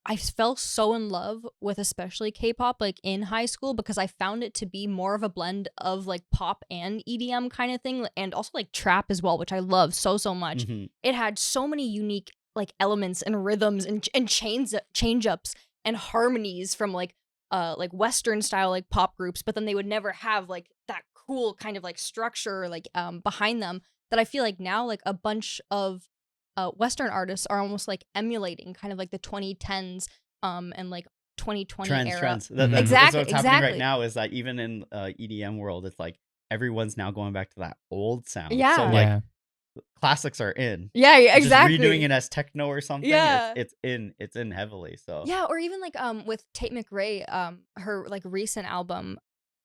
Speaker 2: I fell so in love with especially K-pop like in high school because I found it to be more of a blend of like pop and EDM kind of thing, and also like trap as well, which I love so much. It had so many unique like elements and rhythms and change ups and harmonies from like Western style like pop groups, but then they would never have like that cool kind of like structure like behind them that I feel like now like a bunch of Western artists are almost like emulating kind of like the 2010s and like 2020 era.
Speaker 1: Trends. That's what's happening right now is that even in EDM world, it's like everyone's now going back to that old sound.
Speaker 2: Yeah.
Speaker 1: So like classics are in.
Speaker 2: Yeah, exactly.
Speaker 1: Just redoing it as techno or something.
Speaker 2: Yeah.
Speaker 1: It's in heavily. So
Speaker 2: yeah, or even like with Tate McRae, her like recent album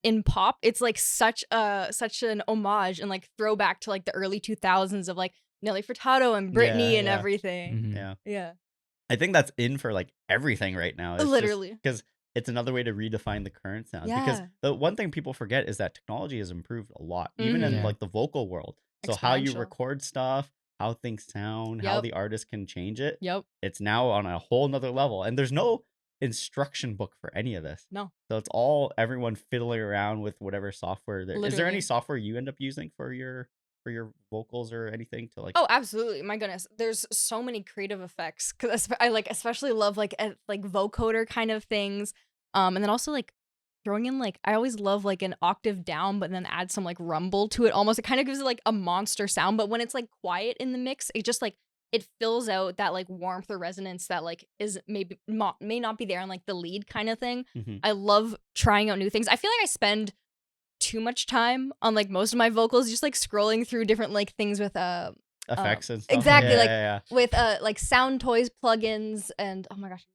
Speaker 2: in pop, it's like such an homage and like throwback to like the early 2000s of like Nelly Furtado and Britney and everything. Yeah.
Speaker 1: I think that's in for like everything right now. It's
Speaker 2: literally.
Speaker 1: Because it's another way to redefine the current sound. Because the one thing people forget is that technology has improved a lot, even in like the vocal world. So how you record stuff, how things sound, how the artist can change it. It's now on a whole nother level. And there's no instruction book for any of this.
Speaker 2: No.
Speaker 1: So it's all everyone fiddling around with whatever software there. Is there any software you end up using for your vocals or anything to like?
Speaker 2: Oh, absolutely. My goodness. There's so many creative effects because I like especially love like vocoder kind of things. And then also like throwing in like I always love like an octave down, but then add some like rumble to it. Almost it kind of gives it like a monster sound. But when it's like quiet in the mix, it just like it fills out that like warmth or resonance that like is maybe may not be there on like the lead kind of thing. I love trying out new things. I feel like I spend too much time on like most of my vocals just like scrolling through different like things with
Speaker 1: effects and stuff.
Speaker 2: Exactly. With like sound toys plugins and oh my gosh.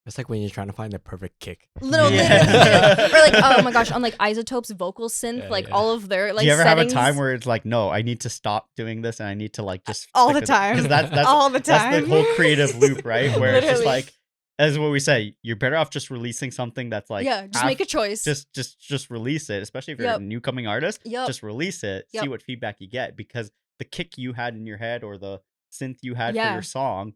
Speaker 3: It's like when you're trying to find the perfect kick.
Speaker 2: Literally. Or like, oh my gosh, on like Isotope's vocal synth, all of their like.
Speaker 1: Do you ever
Speaker 2: settings.
Speaker 1: have a time where it's like, no, I need to stop doing this and I need to like just
Speaker 2: all the time.
Speaker 1: That's
Speaker 2: all the time.
Speaker 1: That's the whole creative loop, right? Where it's just like, as what we say, you're better off just releasing something that's like,
Speaker 2: just make a choice.
Speaker 1: Just release it, especially if you're a new coming artist. Just release it, see what feedback you get, because the kick you had in your head or the synth you had for your song,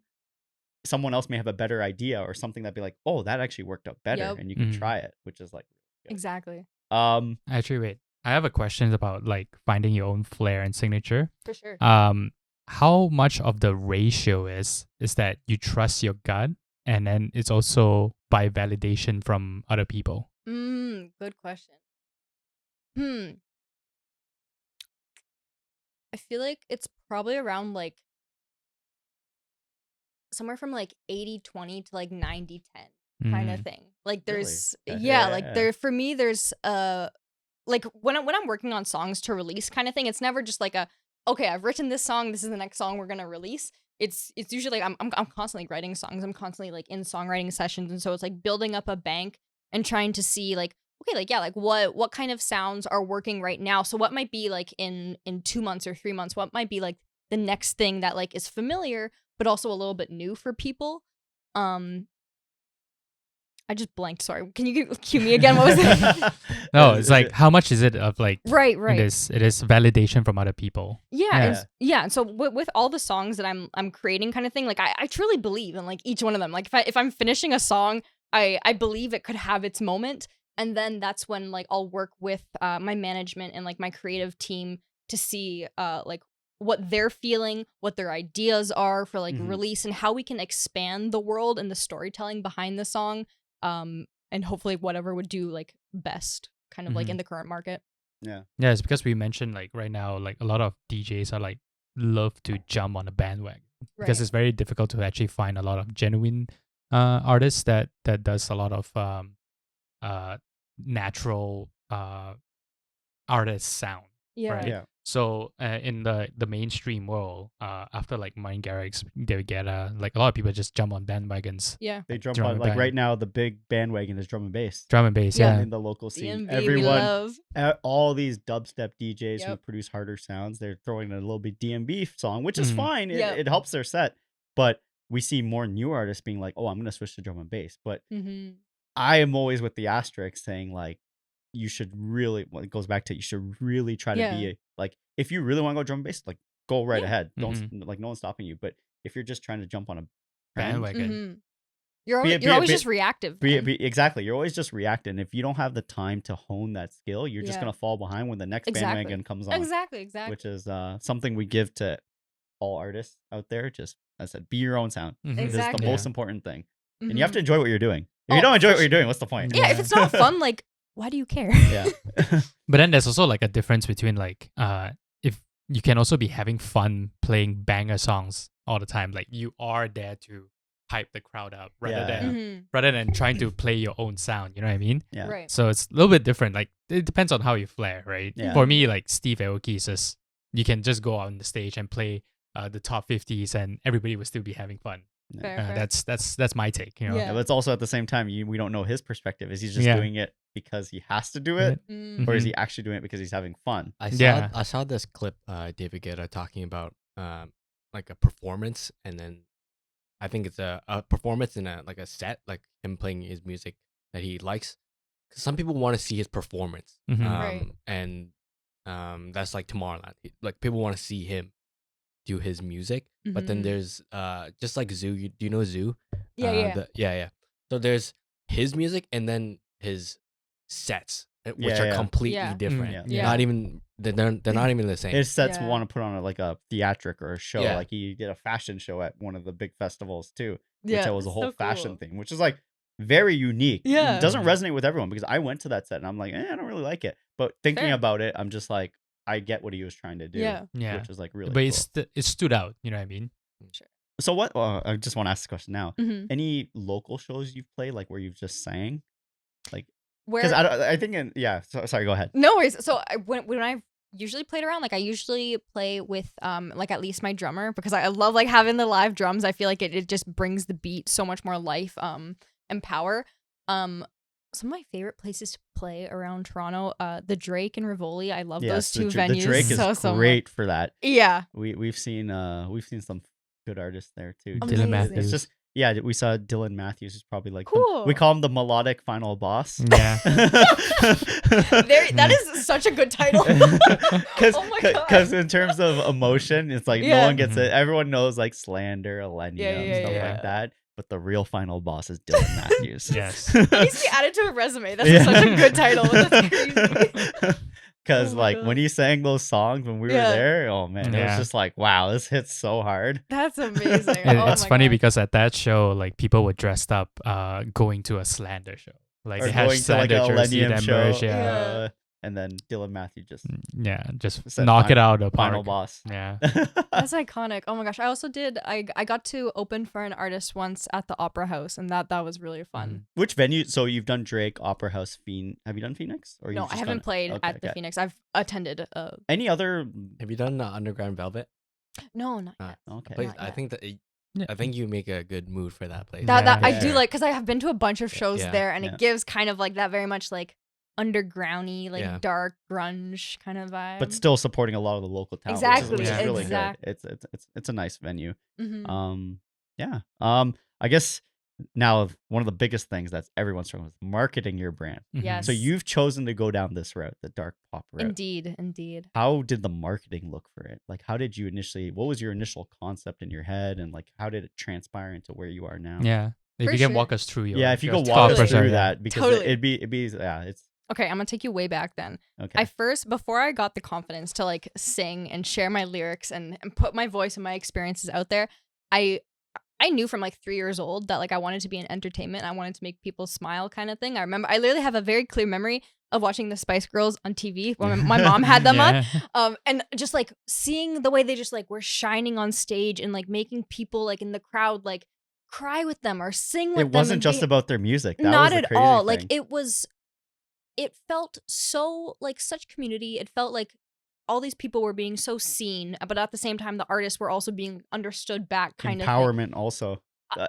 Speaker 1: someone else may have a better idea or something that'd be like, oh, that actually worked out better, and you can try it, which is like good.
Speaker 2: Exactly.
Speaker 4: Actually, wait, I have a question about like finding your own flair and signature.
Speaker 2: For sure.
Speaker 4: How much of the ratio is that you trust your gut, and then it's also by validation from other people?
Speaker 2: Good question. I feel like it's probably around like somewhere from like 80-20 to like 90-10 kind of thing. Like there's like there for me there's like when I'm working on songs to release kind of thing, it's never just like okay, I've written this song, this is the next song we're gonna release. It's usually like I'm constantly writing songs, I'm constantly like in songwriting sessions, and so it's like building up a bank and trying to see like okay, like like what kind of sounds are working right now. So what might be like in 2 months or 3 months, what might be like the next thing that like is familiar but also a little bit new for people. I I just blanked. Sorry. Can you cue me again? What was it?
Speaker 4: No, it's like how much is it of like
Speaker 2: right.
Speaker 4: it is validation from other people.
Speaker 2: Yeah. And so with all the songs that I'm creating kind of thing, like I truly believe in like each one of them. Like if I'm finishing a song, I believe it could have its moment. And then that's when like I'll work with my management and like my creative team to see like what they're feeling, what their ideas are for like release, and how we can expand the world and the storytelling behind the song. And hopefully whatever would do like best kind of like in the current market.
Speaker 1: Yeah,
Speaker 4: it's because we mentioned like right now, like a lot of DJs are like love to jump on a bandwagon because it's very difficult to actually find a lot of genuine artists that does a lot of natural artist sound. Right?
Speaker 1: Yeah.
Speaker 4: So in the mainstream world, after like Mind Garrix, they get like a lot of people just jump on bandwagons.
Speaker 2: Yeah,
Speaker 1: they jump on like right now. The big bandwagon is drum and bass.
Speaker 4: Drum and bass, yeah.
Speaker 1: In the local scene,
Speaker 2: BNB,
Speaker 1: everyone, all these dubstep DJs who produce harder sounds, they're throwing in a little bit DMB song, which is fine. It helps their set, but we see more new artists being like, "Oh, I'm gonna switch to drum and bass." But I am always with the asterisk saying like, you should really, well, it goes back to, you should really try to be like, if you really want to go drum and bass, like go right ahead. Don't like, no one's stopping you. But if you're just trying to jump on a
Speaker 4: bandwagon,
Speaker 2: you're always just reactive.
Speaker 1: Exactly. You're always just reacting. If you don't have the time to hone that skill, you're just going to fall behind when the next bandwagon comes on.
Speaker 2: Exactly.
Speaker 1: Which is something we give to all artists out there. Just, as I said, be your own sound. This is the most important thing. And you have to enjoy what you're doing. If you don't enjoy what you're doing, what's the point?
Speaker 2: Yeah, if it's not fun, like, why do you care?
Speaker 1: Yeah.
Speaker 4: But then there's also like a difference between like if you can also be having fun playing banger songs all the time. Like you are there to hype the crowd up rather than trying to play your own sound. You know what I mean?
Speaker 1: Yeah.
Speaker 2: Right.
Speaker 4: So it's a little bit different. Like it depends on how you flair, right?
Speaker 1: Yeah.
Speaker 4: For me, like Steve Aoki is just, you can just go on the stage and play the top 50s and everybody will still be having fun.
Speaker 2: Fair.
Speaker 4: That's my take, you know.
Speaker 1: Yeah, but it's also at the same time, we don't know his perspective. Is he just doing it because he has to do it, or is he actually doing it because he's having fun?
Speaker 3: I saw this clip, David Guetta talking about like a performance, and then I think it's a performance in a set, like him playing his music that he likes. Because some people want to see his performance, and that's like Tomorrowland. Like people want to see him do his music, but then there's just like Zoo. Do you know Zoo? Yeah. So there's his music and then his sets, which are completely different. Not even they're not even the same.
Speaker 1: His sets want to put on like a theatric or a show. Like he did a fashion show at one of the big festivals too, which was a whole fashion thing, which is like very unique.
Speaker 2: Yeah,
Speaker 1: it doesn't resonate with everyone because I went to that set and I'm like, I don't really like it. But thinking about it, I'm just like, I get what he was trying to do. Yeah. Which is like really
Speaker 4: but it stood out, you know what I mean?
Speaker 2: Sure.
Speaker 1: So what, I just want to ask this question now. Any local shows you've played, like where you've just sang? Like, because I think sorry, go ahead.
Speaker 2: No worries. So when I usually played around, like I usually play with like at least my drummer, because I love like having the live drums. I feel like it just brings the beat so much more life and power. Some of my favorite places to play around Toronto, the Drake and Rivoli. I love those two venues.
Speaker 1: The Drake is great for that.
Speaker 2: Yeah,
Speaker 1: we've seen some good artists there too.
Speaker 4: Dylan Matthews.
Speaker 1: It's just we saw Dylan Matthews, who's probably like
Speaker 2: cool.
Speaker 1: We call him the melodic final boss.
Speaker 4: Yeah,
Speaker 2: that is such a good title.
Speaker 1: Because in terms of emotion, it's like no one gets it. Everyone knows like Slander, Elenium, stuff like that. But the real final boss is Dylan Matthews.
Speaker 4: Yes.
Speaker 2: That needs to be added to a resume. That's such a good title. That's crazy.
Speaker 1: Because when he sang those songs when we were there, oh man, it was just like, wow, this hits so hard.
Speaker 2: That's amazing.
Speaker 4: It's funny because at that show, like people were dressed up going to a Slander show. Like they had Slander jersey and merch,
Speaker 1: and then Dylan Matthews just
Speaker 4: knock it out of the park.
Speaker 1: Final boss.
Speaker 4: Yeah.
Speaker 2: That's iconic. Oh my gosh. I also did I got to open for an artist once at the Opera House, and that was really fun.
Speaker 1: Which venue? So you've done Drake, Opera House, Have you done Phoenix? Or
Speaker 2: no, I haven't played at the Phoenix. I've attended
Speaker 1: any other.
Speaker 3: Have you done Underground Velvet?
Speaker 2: No, not yet.
Speaker 1: Okay.
Speaker 3: I think that I think you make a good mood for that place.
Speaker 2: I do like, because I have been to a bunch of shows there, and it gives kind of like that very much like undergroundy, like dark grunge kind of vibe,
Speaker 1: but still supporting a lot of the local talent.
Speaker 2: Exactly,
Speaker 1: which is really good. It's a nice venue. I guess Now, one of the biggest things that's everyone's struggling with, marketing your brand.
Speaker 2: Yes.
Speaker 1: So you've chosen to go down this route, the dark pop route.
Speaker 2: Indeed.
Speaker 1: How did the marketing look for it? Like, how did you what was your initial concept in your head, and like, how did it transpire into where you are now?
Speaker 4: Yeah. If
Speaker 2: For
Speaker 4: you can
Speaker 2: sure.
Speaker 4: walk us through your
Speaker 1: If you
Speaker 4: your
Speaker 1: go
Speaker 4: thought
Speaker 1: walk us
Speaker 4: process,
Speaker 1: through
Speaker 4: yeah.
Speaker 1: that, because
Speaker 2: Totally.
Speaker 1: it'd be it's
Speaker 2: Okay, I'm gonna take you way back then.
Speaker 1: okay.
Speaker 2: Before I got the confidence to like sing and share my lyrics and put my voice and my experiences out there, I knew from like 3 years old that like I wanted to be in entertainment. I wanted to make people smile, kind of thing. I literally have a very clear memory of watching the Spice Girls on TV when my mom had them
Speaker 4: Yeah.
Speaker 2: on, and just like seeing the way they just like were shining on stage and like making people like in the crowd like cry with them or sing with them.
Speaker 1: It wasn't
Speaker 2: and
Speaker 1: just
Speaker 2: be-
Speaker 1: about their music. That
Speaker 2: not
Speaker 1: was the
Speaker 2: at
Speaker 1: crazy
Speaker 2: all.
Speaker 1: thing.
Speaker 2: Like it felt so like such community. It felt like all these people were being so seen, but at the same time, the artists were also being understood back, kind of thing.
Speaker 1: Empowerment also.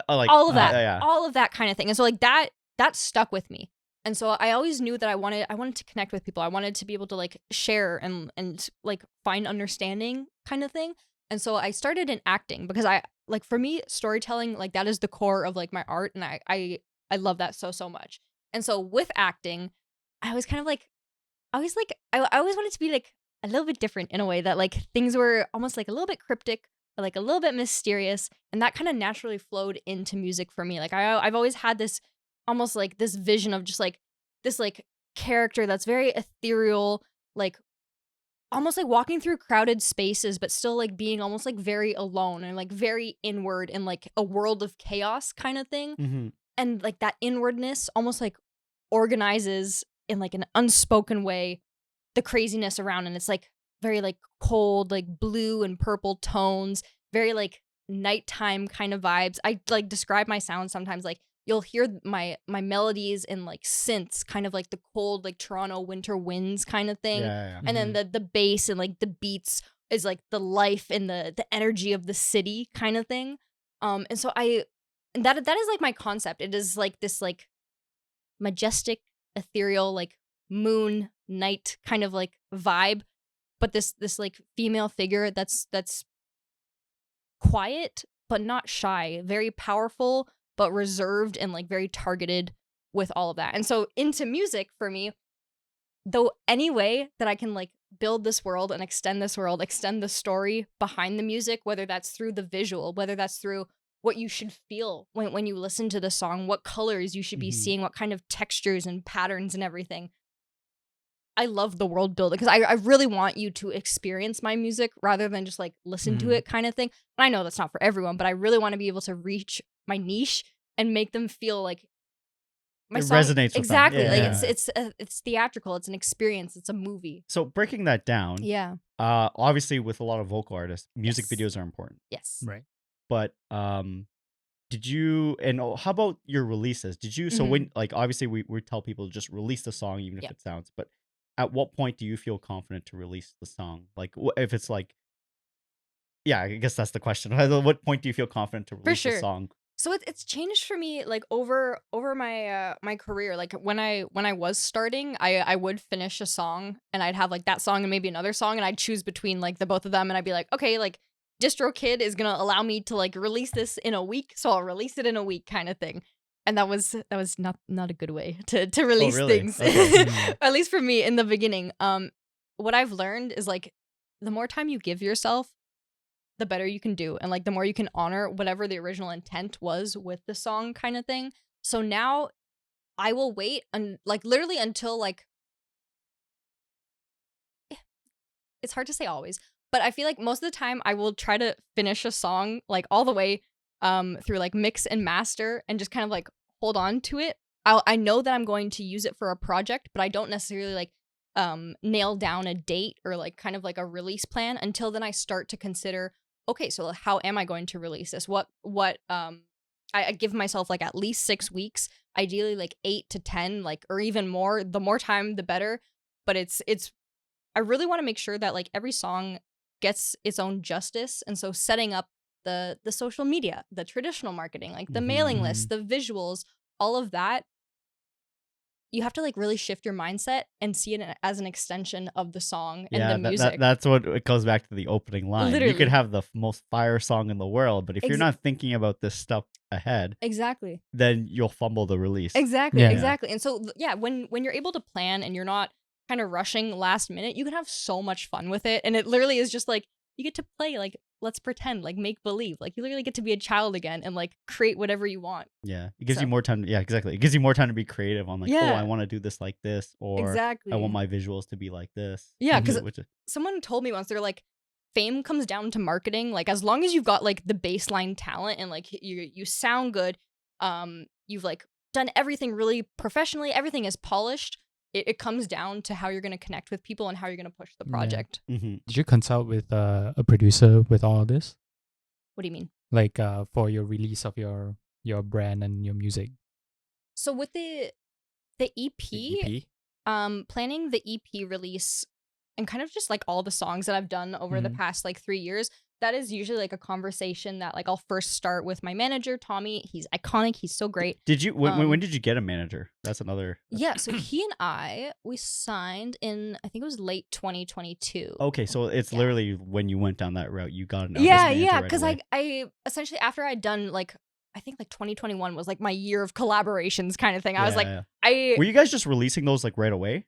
Speaker 1: Like
Speaker 2: All of that,
Speaker 1: yeah.
Speaker 2: all of that kind of thing. And so like that stuck with me. And so I always knew that I wanted to connect with people. I wanted to be able to like share and like find understanding, kind of thing. And so I started in acting because I like, for me, storytelling, like that is the core of like my art, and I love that so much. And so with acting, I was kind of like, I always wanted to be like a little bit different in a way that like things were almost like a little bit cryptic, or like a little bit mysterious, and that kind of naturally flowed into music for me. Like I've always had this almost like this vision of just like this like character that's very ethereal, like almost like walking through crowded spaces, but still like being almost like very alone and like very inward in like a world of chaos, kind of thing.
Speaker 1: Mm-hmm.
Speaker 2: And like that inwardness almost like organizes in like an unspoken way the craziness around, and it's like very like cold, like blue and purple tones, very like nighttime kind of vibes. I like describe my sound sometimes like you'll hear my melodies in like synths, kind of like the cold like Toronto winter winds kind of thing.
Speaker 1: Yeah.
Speaker 2: And then the bass and like the beats is like the life and the energy of the city, kind of thing. And so that is like my concept. It is like this like majestic, ethereal, like moon night kind of like vibe, but this like female figure that's quiet but not shy, very powerful but reserved, and like very targeted with all of that. And so into music for me, though, any way that I can like build this world and extend this world, extend the story behind the music, whether that's through the visual, whether that's through what you should feel when you listen to the song, what colors you should be seeing, what kind of textures and patterns and everything. I love the world building because I really want you to experience my music rather than just like listen to it, kind of thing. And I know that's not for everyone, but I really want to be able to reach my niche and make them feel like my
Speaker 1: It
Speaker 2: song
Speaker 1: resonates with them.
Speaker 2: exactly. Like
Speaker 1: Yeah.
Speaker 2: it's theatrical. It's an experience. It's a movie.
Speaker 1: So breaking that down,
Speaker 2: Yeah.
Speaker 1: obviously with a lot of vocal artists, music
Speaker 2: Yes.
Speaker 1: videos are important.
Speaker 2: Yes.
Speaker 4: Right.
Speaker 1: But did you, and how about your releases? Did you, so when, like, obviously we tell people to just release the song, even if
Speaker 2: Yeah.
Speaker 1: it sounds, but at what point do you feel confident to release the song? Like, if it's like, yeah, I guess that's the question. At what point do you feel confident to release the
Speaker 2: sure.
Speaker 1: song?
Speaker 2: So it's changed for me like over my my career. Like when I was starting, I would finish a song and I'd have like that song and maybe another song, and I'd choose between like the both of them, and I'd be like, okay, like DistroKid is gonna allow me to like release this in a week, so I'll release it in a week, kind of thing. And that was not a good way to release
Speaker 1: really?
Speaker 2: things.
Speaker 1: Okay.
Speaker 2: At least for me in the beginning. What I've learned is like the more time you give yourself, the better you can do, and like the more you can honor whatever the original intent was with the song, kind of thing. So now I will wait and like literally until like it's hard to say always, but I feel like most of the time I will try to finish a song like all the way through like mix and master and just kind of like hold on to it. I know that I'm going to use it for a project, but I don't necessarily like nail down a date or like kind of like a release plan until then I start to consider, okay, so how am I going to release this? What I give myself like at least 6 weeks, ideally like 8 to 10, like, or even more. The more time, the better. But it's I really want to make sure that like every song gets its own justice. And so setting up the social media, the traditional marketing, like the mailing list, the visuals, all of that you have to like really shift your mindset and see it as an extension of the song and
Speaker 1: Yeah,
Speaker 2: the music.
Speaker 1: that's what it goes back to the opening line. You
Speaker 2: Literally.
Speaker 1: could have the most fire song in the world, but if you're not thinking about this stuff ahead,
Speaker 2: Exactly.
Speaker 1: then you'll fumble the release.
Speaker 2: Exactly.
Speaker 4: Yeah.
Speaker 2: Exactly. And so yeah, when you're able to plan and you're not kind of rushing last minute, you can have so much fun with it. And it literally is just like you get to play, like, let's pretend, like, make believe. Like, you literally get to be a child again and like create whatever you want.
Speaker 1: Yeah, it gives
Speaker 2: So-
Speaker 1: you more time. Yeah, exactly. It gives you more time to be creative on like, oh,
Speaker 2: Yeah.
Speaker 1: I want to do this like this, or
Speaker 2: Exactly.
Speaker 1: I want my visuals to be like this.
Speaker 2: Yeah, 'cause
Speaker 1: Which is-
Speaker 2: someone told me once, they're like, fame comes down to marketing. Like, as long as you've got like the baseline talent and like you sound good, you've like done everything really professionally, everything is polished. It comes down to how you're going to connect with people and how you're going to push the
Speaker 4: Yeah.
Speaker 2: project.
Speaker 1: Mhm.
Speaker 4: Did you consult with a producer with all of this,
Speaker 2: What do you mean?
Speaker 4: like for your release of your brand and your music?
Speaker 2: So with the EP,
Speaker 3: The EP?
Speaker 2: planning the EP release and kind of just like all the songs that I've done over the
Speaker 4: Mhm.
Speaker 2: past like 3 years, that is usually like a conversation that like I'll first start with my manager, Tommy. He's iconic. He's so great.
Speaker 1: Did you when
Speaker 2: Um,
Speaker 1: did you get a manager? That's another.
Speaker 2: Yeah, so he and we signed in, I think it was late 2022.
Speaker 1: Okay, so it's
Speaker 2: Yeah.
Speaker 1: literally when you went down that route, you got an artist
Speaker 2: Yeah,
Speaker 1: manager
Speaker 2: yeah,
Speaker 1: right
Speaker 2: because
Speaker 1: away.
Speaker 2: I essentially, after I'd done like, I think like 2021 was like my year of collaborations kind of thing. I was like,
Speaker 1: Yeah. Were you guys just releasing those like right away?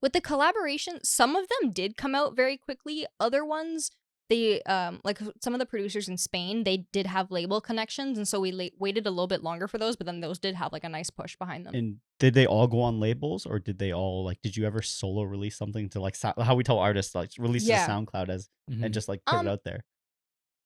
Speaker 2: with the collaboration, some of them did come out very quickly. Other ones, they like some of the producers in Spain, they did have label connections, and so we waited a little bit longer for those. But then those did have like a nice push behind them.
Speaker 1: And did they all go on labels, or did they all like? Did you ever solo release something to like how we tell artists like release
Speaker 2: Yeah.
Speaker 1: to SoundCloud as
Speaker 4: Mhm.
Speaker 1: and just like put it
Speaker 2: Um,
Speaker 1: out there?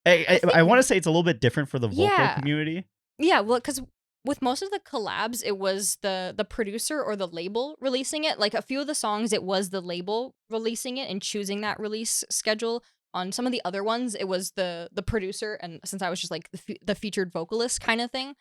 Speaker 1: I
Speaker 2: think-
Speaker 1: want to say it's a little bit different for the vocal
Speaker 2: Yeah.
Speaker 1: community.
Speaker 2: Yeah, well, because with most of the collabs, it was the producer or the label releasing it. Like a few of the songs, it was the label releasing it and choosing that release schedule. On some of the other ones, it was the producer, and since I was just like the featured vocalist kind of thing,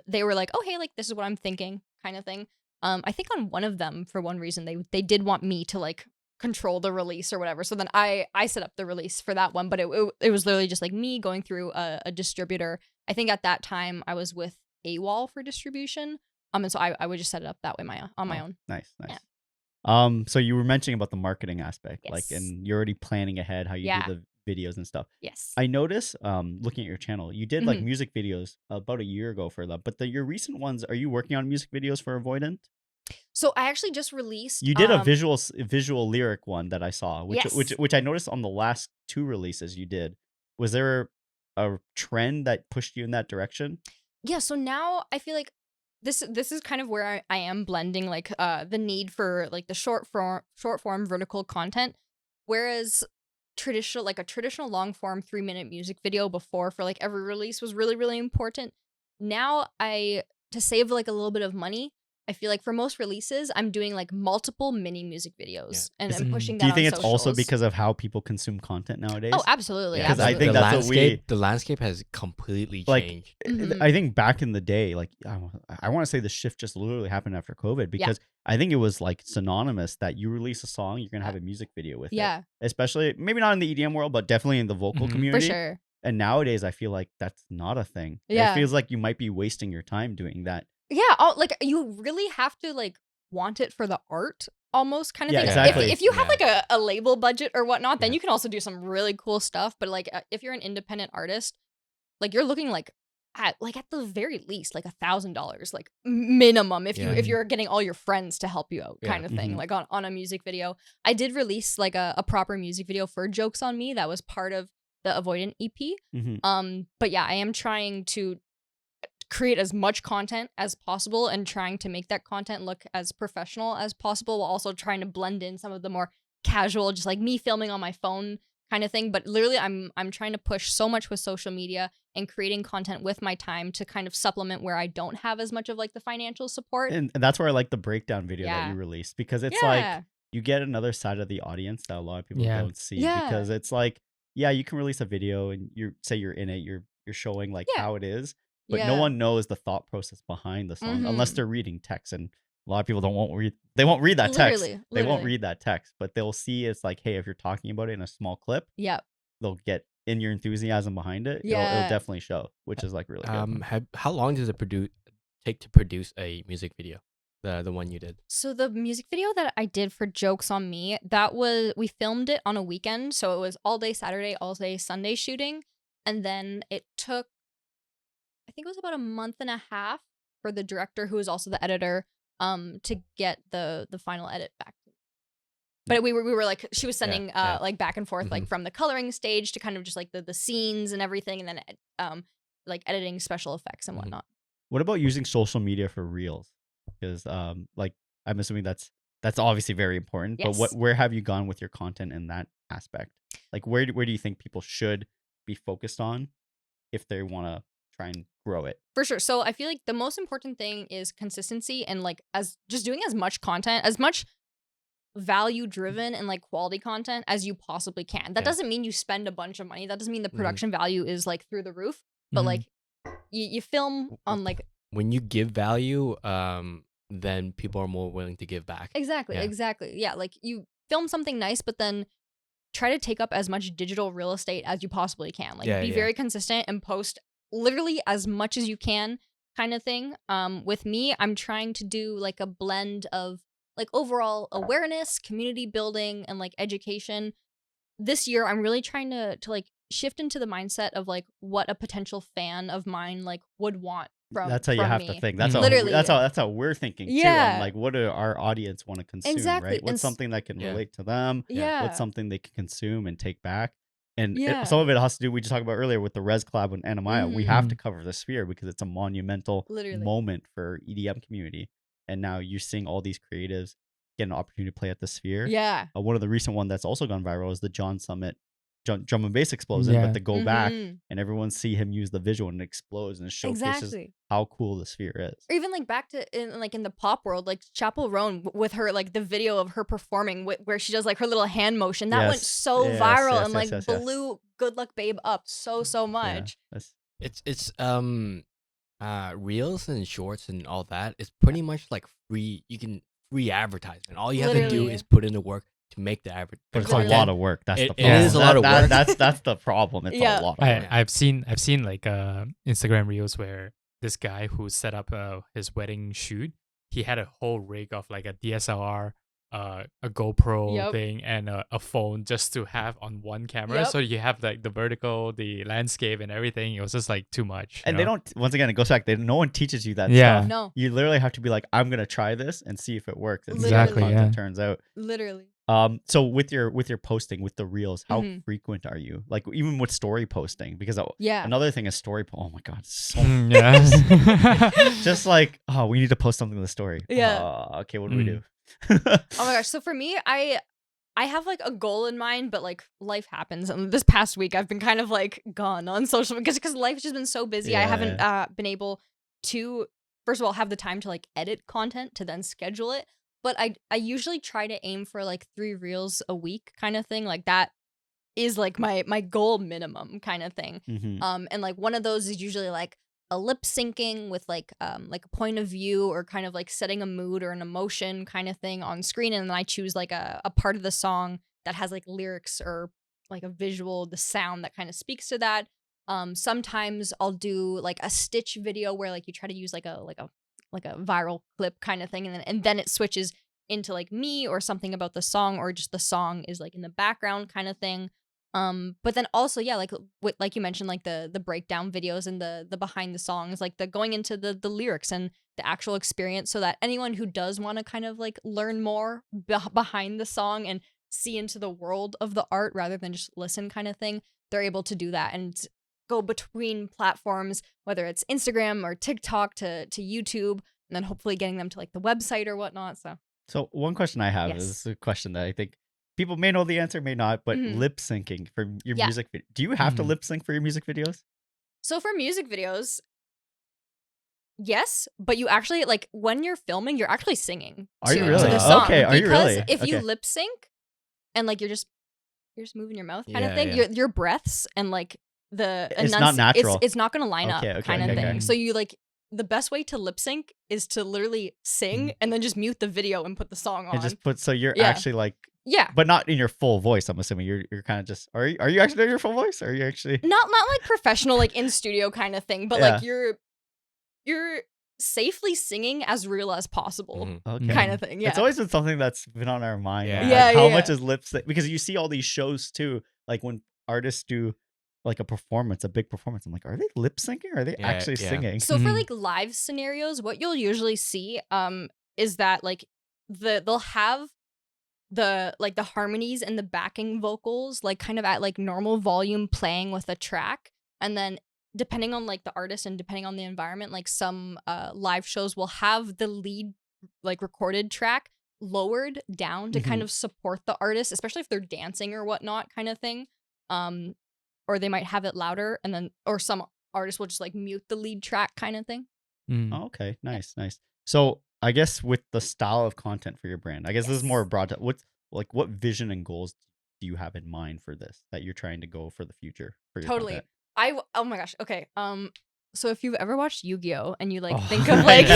Speaker 2: they were like, oh hey, like this is what I'm thinking kind of thing. I think on one of them, for one reason, they did want me to like control the release or whatever. So then I set up the release for that one, but it was literally just like me going through a distributor. I think at that time I was with AWOL for distribution. And so I would just set it up that way on my own.
Speaker 1: Nice, nice.
Speaker 2: Yeah.
Speaker 1: So you were mentioning about the marketing aspect, like,
Speaker 2: Yes.
Speaker 1: and you're already planning ahead how you
Speaker 2: Yeah.
Speaker 1: do the videos and stuff.
Speaker 2: Yes.
Speaker 1: I noticed, looking at your channel, you did like
Speaker 2: Mhm.
Speaker 1: music videos about a year ago for them, but your recent ones, are you working on music videos for Avoidant?
Speaker 2: So I actually just released.
Speaker 1: You did a visual lyric one that I saw, which
Speaker 2: Yes.
Speaker 1: which I noticed on the last 2 releases you did. Was there a trend that pushed you in that direction?
Speaker 2: Yeah. So now I feel like this is kind of where I am blending like the need for like the short form vertical content, whereas a traditional long form 3-minute music video before for like every release was really, really important. Now to save like a little bit of money, I feel like for most releases, I'm doing like multiple mini music videos and I'm pushing that
Speaker 1: Do you
Speaker 2: on
Speaker 1: think it's also
Speaker 2: socials.
Speaker 1: because of how people consume content nowadays?
Speaker 2: Oh, absolutely.
Speaker 3: Yeah,
Speaker 1: 'Cause I
Speaker 2: absolutely.
Speaker 1: think
Speaker 3: the
Speaker 1: that's what
Speaker 3: landscape, the landscape has completely
Speaker 1: Like,
Speaker 3: changed.
Speaker 2: Mhm.
Speaker 1: I think back in the day, like I want to say the shift just literally happened after COVID, because I think it was like synonymous that you release a song, you're gonna have a music video with it.
Speaker 2: Yeah,
Speaker 1: Especially maybe not in the EDM world, but definitely in the vocal
Speaker 3: Mhm. For
Speaker 1: community.
Speaker 2: for sure.
Speaker 1: And nowadays, I feel like that's not a thing.
Speaker 2: Yeah.
Speaker 1: It feels like you might be wasting your time doing that.
Speaker 2: Yeah, like you really have to like want it for the art almost kind of
Speaker 1: Yeah,
Speaker 2: thing.
Speaker 1: exactly.
Speaker 2: If you have
Speaker 3: Yeah.
Speaker 2: like a label budget or whatnot, then
Speaker 3: Yeah.
Speaker 2: you can also do some really cool stuff. But like if you're an independent artist, like you're looking like at the very least like $1,000 like minimum if
Speaker 3: Yeah.
Speaker 2: you're getting all your friends to help you out kind of thing,
Speaker 1: Mhm.
Speaker 2: like on a music video. I did release like a proper music video for Jokes on Me that was part of the Avoidant EP.
Speaker 1: Mhm.
Speaker 2: But yeah, I am trying to create as much content as possible and trying to make that content look as professional as possible, while also trying to blend in some of the more casual, just like me filming on my phone kind of thing. But literally I'm trying to push so much with social media and creating content with my time to kind of supplement where I don't have as much of like the financial support.
Speaker 1: And that's where I like the breakdown video that
Speaker 2: Yeah.
Speaker 1: you released, because it's
Speaker 2: Yeah.
Speaker 1: like you get another side of the audience that a lot of people
Speaker 4: Yeah.
Speaker 1: don't see.
Speaker 2: Yeah.
Speaker 1: Because it's like, yeah, you can release a video and you're in it, you're showing like
Speaker 2: Yeah.
Speaker 1: how it is, but
Speaker 2: Yeah.
Speaker 1: no one knows the thought process behind the song unless
Speaker 2: Mhm.
Speaker 1: they're reading text. And a lot of people won't read that text.
Speaker 2: Literally,
Speaker 1: They won't
Speaker 2: literally.
Speaker 1: read that text, but they'll see it's like, hey, if you're talking about it in a small clip,
Speaker 2: Yep.
Speaker 1: they'll get in your enthusiasm behind it. It'll
Speaker 2: Yeah.
Speaker 1: definitely show, which is like really good.
Speaker 3: How long does it take to produce a music video? The one you did?
Speaker 2: So the music video that I did for Jokes on Me, we filmed it on a weekend. So it was all day Saturday, all day Sunday shooting. And then it took, I think it was about a month and a half for the director, who was also the editor, to get the final edit back. But we were like, she was sending like back and forth, like from the coloring stage to kind of just like the scenes and everything, and then like editing special effects and whatnot.
Speaker 1: What about using social media for reels? Because like I'm assuming that's obviously very important.
Speaker 2: Yes.
Speaker 1: But where have you gone with your content in that aspect? Like where do you think people should be focused on if they want to try and grow it?
Speaker 2: For sure. So I feel like the most important thing is consistency, and like just doing as much content, as much value driven and like quality content as you possibly can. That doesn't mean you spend a bunch of money. That doesn't mean the production value is like through the roof. But like you film on like,
Speaker 3: when you give value, then people are more willing to give back.
Speaker 2: Exactly. Yeah, like you film something nice, but then try to take up as much digital real estate as you possibly can. Like be very consistent and post literally as much as you can, kind of thing. With me, I'm trying to do like a blend of like overall awareness, community building, and like education. This year, I'm really trying to like shift into the mindset of like what a potential fan of mine like would want from.
Speaker 1: That's how you have
Speaker 2: me.
Speaker 1: to think. That's
Speaker 2: Literally.
Speaker 1: That's how we're thinking too.
Speaker 2: Yeah.
Speaker 1: And like, what do our audience want to consume?
Speaker 2: Exactly.
Speaker 1: Right?
Speaker 2: And
Speaker 1: What's something that can relate to them?
Speaker 2: Yeah.
Speaker 1: What's something they can consume and take back? And
Speaker 2: Yeah.
Speaker 1: some of it has to do. We just talked about earlier with the Res Collab and NYRE. We have to cover the sphere because it's a monumental moment for EDM community. And now you're seeing all these creatives get an opportunity to play at the sphere.
Speaker 2: Yeah.
Speaker 1: One of the recent one that's also gone viral is the John Summit drum and bass explosion, but to go back and everyone see him use the visual and it explodes and it showcases how cool the sphere is.
Speaker 2: Or even like back to in the pop world, like Chapel Roan with her like the video of her performing where she does like her little hand motion that went so viral and like blew Good Luck Babe up so much.
Speaker 3: It's reels and shorts and all that. It's pretty much like free. You can free advertisement. All you have to do is put in the work to make the advertisement.
Speaker 1: But it's a lot of work. That's the problem.
Speaker 3: It is a lot of work.
Speaker 1: That's the problem. It's a lot of work.
Speaker 4: I've seen like Instagram reels where this guy who set up his wedding shoot, he had a whole rig of like a DSLR, a GoPro thing, and a phone just to have on one camera. So you have like the vertical, the landscape, and everything. It was just like too much.
Speaker 1: And they don't. Once again, it goes back. No one teaches you that
Speaker 4: stuff.
Speaker 2: No.
Speaker 1: You literally have to be like, I'm gonna try this and see if it works. And
Speaker 4: exactly.
Speaker 1: See how the content turns out.
Speaker 2: Literally.
Speaker 1: So with your posting, with the reels, how frequent are you? Like even with story posting, because another thing is story. Oh my god, it's so just like we need to post something in the story. Okay, what do we do?
Speaker 2: Oh my gosh. So for me, I have like a goal in mind, but like life happens. And this past week, I've been kind of like gone on social media because life's just been so busy. I haven't been able to, first of all, have the time to like edit content to then schedule it. But I usually try to aim for like 3 reels a week kind of thing. Like that is like my goal minimum kind of thing. And like one of those is usually like a lip syncing with like a point of view or kind of like setting a mood or an emotion kind of thing on screen. And then I choose like a part of the song that has like lyrics or like a visual, the sound that kind of speaks to that. Sometimes I'll do like a stitch video where like you try to use like a viral clip kind of thing, and then it switches into like me or something about the song, or just the song is like in the background kind of thing. But then also like you mentioned, like the breakdown videos and the behind the songs, like the going into the lyrics and the actual experience, so that anyone who does want to kind of like learn more behind the song and see into the world of the art rather than just listen kind of thing, they're able to do that and go between platforms, whether it's Instagram or TikTok to YouTube, and then hopefully getting them to like the website or whatnot. So
Speaker 1: one question I have is a question that I think people may know the answer, may not, but lip syncing for your music video. Do you have to lip sync for your music videos?
Speaker 2: So for music videos, yes, but you actually like when you're filming, you're actually singing.
Speaker 1: Are you really?
Speaker 2: To the song.
Speaker 1: Okay, are you really?
Speaker 2: Because if you lip sync and like you're just moving your mouth kind of thing, your breaths and like
Speaker 1: it's not natural.
Speaker 2: It's not gonna line up kind of thing.
Speaker 1: Okay.
Speaker 2: So you like the best way to lip sync is to literally sing and then just mute the video and put the song on.
Speaker 1: And just put you're actually like
Speaker 2: Yeah.
Speaker 1: But not in your full voice, I'm assuming. You're kind of just... Are you actually doing your full voice? Or are you actually...
Speaker 2: Not like professional, like in studio kind of thing, but like you're safely singing as real as possible.
Speaker 1: Okay.
Speaker 2: Kind of thing. Yeah.
Speaker 1: It's always been something that's been on our mind.
Speaker 3: Yeah.
Speaker 1: Like,
Speaker 2: Yeah,
Speaker 1: how
Speaker 2: yeah.
Speaker 1: much is lip sync? Because you see all these shows too, like when artists do like a performance, a big performance. I'm like, are they lip syncing? Or are they
Speaker 3: Yeah,
Speaker 1: actually
Speaker 3: yeah.
Speaker 1: singing?
Speaker 2: So for
Speaker 4: Mhm.
Speaker 2: like live scenarios, what you'll usually see is that like they'll have the harmonies and the backing vocals like kind of at like normal volume playing with a track, and then depending on like the artist and depending on the environment, like some live shows will have the lead like recorded track lowered down to kind of support the artist, especially if they're dancing or whatnot kind of thing. Or they might have it louder, and then or some artists will just like mute the lead track kind of thing.
Speaker 4: Mm.
Speaker 1: Oh, okay, nice. So I guess with the style of content for your brand, I guess this is more broad. What vision and goals do you have in mind for this that you're trying to go for the future for your
Speaker 2: Totally.
Speaker 1: content?
Speaker 2: Oh my gosh. Okay. So if you've ever watched Yu-Gi-Oh and you like
Speaker 1: Oh,
Speaker 2: think of like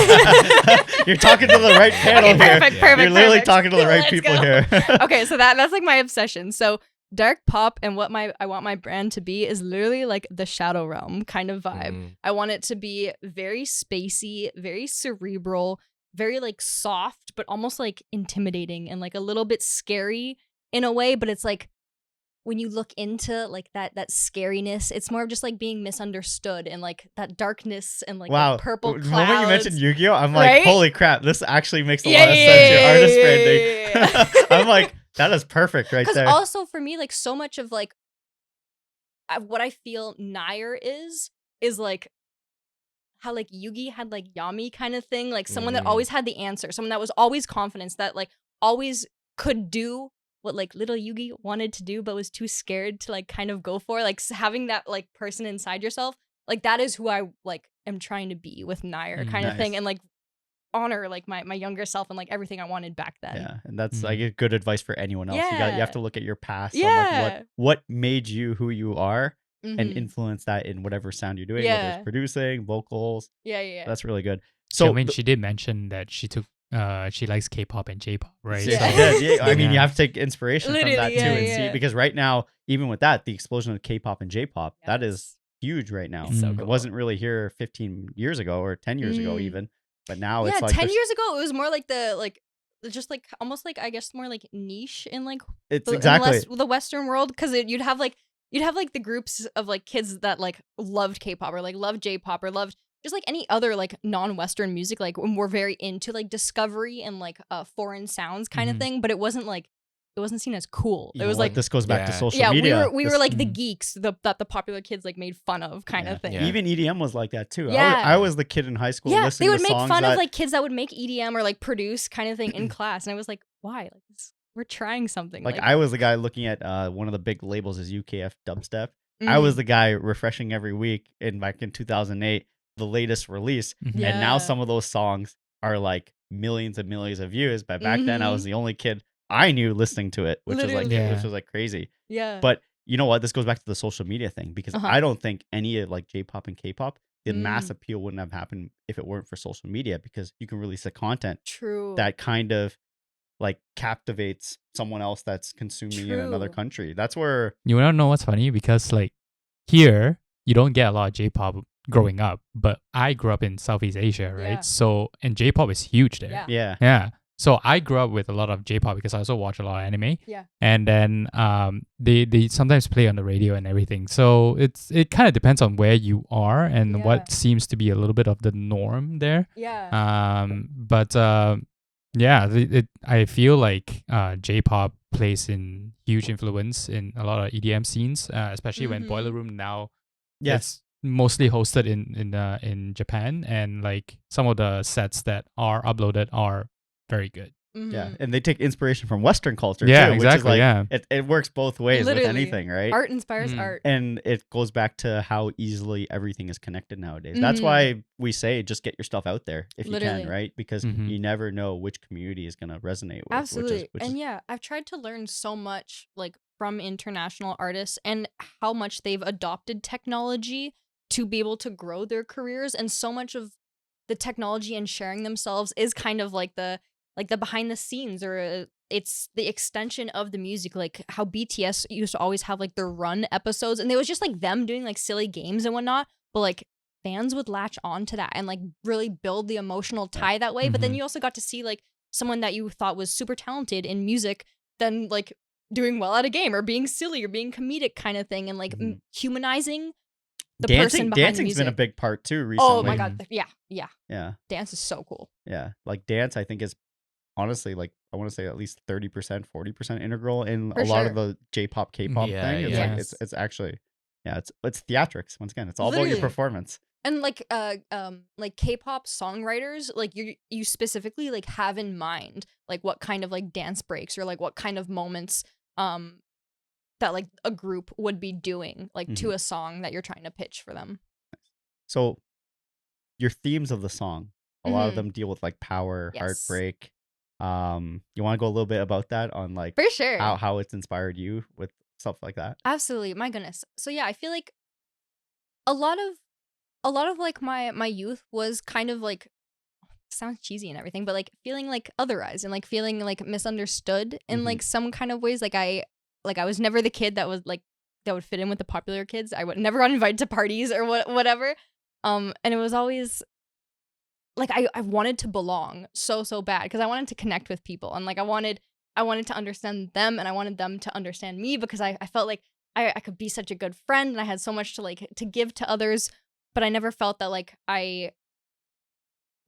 Speaker 1: you're talking to the right panel
Speaker 2: Okay,
Speaker 1: here.
Speaker 2: perfect,
Speaker 1: You're literally
Speaker 2: perfect.
Speaker 1: talking to the right
Speaker 2: Let's
Speaker 1: people
Speaker 2: go.
Speaker 1: here.
Speaker 2: Okay, so that's like my obsession. So dark pop and what I want my brand to be is literally like the Shadow Realm kind of vibe. I want it to be very spacey, very cerebral, very like soft, but almost like intimidating and like a little bit scary in a way. But it's like when you look into like that scariness, it's more of just like being misunderstood and like that darkness and like
Speaker 1: Wow.
Speaker 2: the purple
Speaker 1: The
Speaker 2: clouds.
Speaker 1: moment you mentioned Yu-Gi-Oh, I'm like,
Speaker 2: Right?
Speaker 1: holy crap, this actually makes a
Speaker 2: Yeah,
Speaker 1: lot of sense. Your
Speaker 2: yeah,
Speaker 1: artist
Speaker 2: yeah,
Speaker 1: branding. I'm like, that is perfect right
Speaker 2: Because
Speaker 1: there.
Speaker 2: also for me, like so much of like what I feel NYRE is like how like Yugi had like Yami kind of thing, like someone that always had the answer, someone that was always confident, that like always could do what like little Yugi wanted to do but was too scared to like kind of go for, like having that like person inside yourself, like that is who I like am trying to be with NYRE kind of thing,
Speaker 1: Nice.
Speaker 2: and like honor like my younger self and like everything I wanted back then.
Speaker 1: Yeah, and that's like a good advice for anyone else. You
Speaker 2: Yeah.
Speaker 1: have to look at your past.
Speaker 2: Yeah.
Speaker 1: On like what made you who you are, and
Speaker 2: Mhm.
Speaker 1: influence that in whatever sound you're doing, whether
Speaker 2: Yeah.
Speaker 1: it's producing, vocals.
Speaker 2: Yeah.
Speaker 1: That's really good.
Speaker 4: So I
Speaker 1: So
Speaker 4: mean, she did mention that she likes K-pop and J-pop, right?
Speaker 1: Yeah,
Speaker 2: Yeah.
Speaker 1: she did. Yeah, I mean, you
Speaker 4: Yeah.
Speaker 1: have to take inspiration from that
Speaker 2: Literally,
Speaker 1: too,
Speaker 2: yeah,
Speaker 1: and see,
Speaker 2: yeah.
Speaker 1: because right now, even with that, the explosion of K-pop and J-pop, that
Speaker 2: Yes.
Speaker 1: is huge right now.
Speaker 2: It's so
Speaker 4: Mm.
Speaker 1: It
Speaker 2: cool.
Speaker 1: wasn't really here 15 years ago or 10 years ago
Speaker 2: Mm.
Speaker 1: even, but now
Speaker 2: Yeah,
Speaker 1: it's like
Speaker 2: 10
Speaker 1: there's-
Speaker 2: years ago it was more like just like almost like I guess more like niche in like
Speaker 1: it's
Speaker 2: in
Speaker 1: exactly
Speaker 2: the Western world, because you'd have like the groups of like kids that like loved K-pop or like loved J-pop or loved just like any other like non-Western music, like when we're very into like discovery and like foreign sounds kind of
Speaker 4: Mhm.
Speaker 2: thing, but it wasn't seen as cool.
Speaker 1: you
Speaker 2: It
Speaker 1: know
Speaker 2: was
Speaker 1: what,
Speaker 2: like
Speaker 1: this goes back to
Speaker 3: Yeah.
Speaker 1: social
Speaker 2: yeah,
Speaker 1: media.
Speaker 2: we were
Speaker 1: This-
Speaker 2: like the
Speaker 4: Mhm.
Speaker 2: geeks that the popular kids like made fun of kind
Speaker 1: yeah.
Speaker 2: of thing.
Speaker 3: Yeah.
Speaker 1: Even EDM was like that too.
Speaker 2: Yeah.
Speaker 1: I was the kid in high school
Speaker 2: Yeah,
Speaker 1: listening
Speaker 2: they would
Speaker 1: to
Speaker 2: make
Speaker 1: songs
Speaker 2: fun
Speaker 1: that
Speaker 2: of like kids that would make EDM or like produce kind of thing in class, and I was like, why? Like we're trying something.
Speaker 1: like I was the guy looking at one of the big labels is UKF Dubstep. I
Speaker 2: Mm-hmm.
Speaker 1: was the guy refreshing every week back in 2008 the latest release.
Speaker 4: Mhm.
Speaker 2: Yeah.
Speaker 1: And now some of those songs are like millions and millions of views. But back then I was the only kid I knew listening to it, which
Speaker 2: Literally.
Speaker 4: Yeah.
Speaker 1: was like crazy.
Speaker 2: yeah.
Speaker 1: But you know what? This goes back to the social media thing, because
Speaker 2: Uh-huh.
Speaker 1: I don't think any of like J-pop and K-pop, the mass
Speaker 2: Mm.
Speaker 1: appeal wouldn't have happened if it weren't for social media, because you can release a content
Speaker 2: True.
Speaker 1: that kind of like captivates someone else that's consuming in another
Speaker 2: True.
Speaker 1: country. That's where
Speaker 4: You want to know what's funny? Because like here, you don't get a lot of J-pop growing up, but I grew up in Southeast Asia, right?
Speaker 2: Yeah.
Speaker 4: So, and J-pop is huge there.
Speaker 2: Yeah.
Speaker 1: yeah.
Speaker 4: Yeah. So I grew up with a lot of J-pop because I also watch a lot of anime.
Speaker 2: Yeah.
Speaker 4: And then they sometimes play on the radio and everything. So it kind of depends on where you are and
Speaker 2: Yeah.
Speaker 4: what seems to be a little bit of the norm there.
Speaker 2: Yeah.
Speaker 4: But yeah, I feel like J-pop plays in huge influence in a lot of EDM scenes, especially when
Speaker 2: Mhm.
Speaker 4: Boiler Room now
Speaker 1: Yes.
Speaker 4: it's mostly hosted in Japan, and like some of the sets that are uploaded are very good.
Speaker 1: Yeah,
Speaker 2: Mhm.
Speaker 1: and they take inspiration from Western culture
Speaker 4: Yeah,
Speaker 1: too, which is
Speaker 4: exactly,
Speaker 1: like
Speaker 4: yeah.
Speaker 1: it works both ways
Speaker 2: Literally.
Speaker 1: with anything, right?
Speaker 2: Art inspires
Speaker 4: Mm.
Speaker 2: art.
Speaker 1: And it goes back to how easily everything is connected nowadays. That's
Speaker 2: Mhm.
Speaker 1: why we say just get your stuff out there if you
Speaker 2: Literally.
Speaker 1: can, right? Because
Speaker 4: Mhm.
Speaker 1: you never know which community is going to resonate with.
Speaker 2: Absolutely.
Speaker 1: Which
Speaker 2: And
Speaker 1: is
Speaker 2: yeah, I've tried to learn so much like from international artists and how much they've adopted technology to be able to grow their careers, and so much of the technology and sharing themselves is kind of like the behind the scenes, or it's the extension of the music, like how BTS used to always have like their run episodes, and it was just like them doing like silly games and whatnot, but like fans would latch on to that and like really build the emotional tie that way. But then you also got to see like someone that you thought was super talented in music then like doing well at a game or being silly or being comedic kind of thing and like humanizing the person behind the
Speaker 1: dancing's
Speaker 2: music.
Speaker 1: been a big part too recently.
Speaker 2: Oh my god, yeah. Dance is so cool.
Speaker 1: Yeah, like dance I think is honestly like I want to say at least 30%, 40% integral in a lot of the J-pop, K-pop thing. It's like it's actually it's theatrics once again. It's all about your performance.
Speaker 2: And like K-pop songwriters, like you specifically like have in mind like what kind of like dance breaks or like what kind of moments that like a group would be doing like to a song that you're trying to pitch for them.
Speaker 1: So your themes of the song, a lot of them deal with like power, heartbreak. You want to go a little bit about that on like
Speaker 2: for sure
Speaker 1: how it's inspired you with stuff like that?
Speaker 2: Absolutely. My goodness. So yeah, I feel like a lot of like my youth was kind of like, sounds cheesy and everything, but like feeling like otherized and like feeling like misunderstood in like some kind of ways. Like I was never the kid that was like that would fit in with the popular kids. I would never got invited to parties or whatever. And it was always like I wanted to belong so bad because I wanted to connect with people and like I wanted to understand them and I wanted them to understand me because I felt like I could be such a good friend and I had so much to like to give to others, but I never felt that like I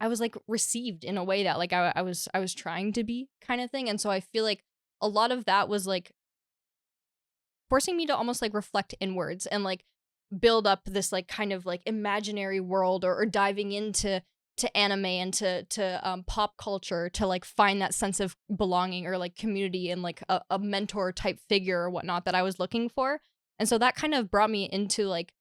Speaker 2: was like received in a way that like I was trying to be kind of thing. And so I feel like a lot of that was like forcing me to almost like reflect inwards and like build up this like kind of like imaginary world or diving into anime and to pop culture to like find that sense of belonging or like community and like a mentor type figure or whatnot that I was looking for. And so that kind of brought me into like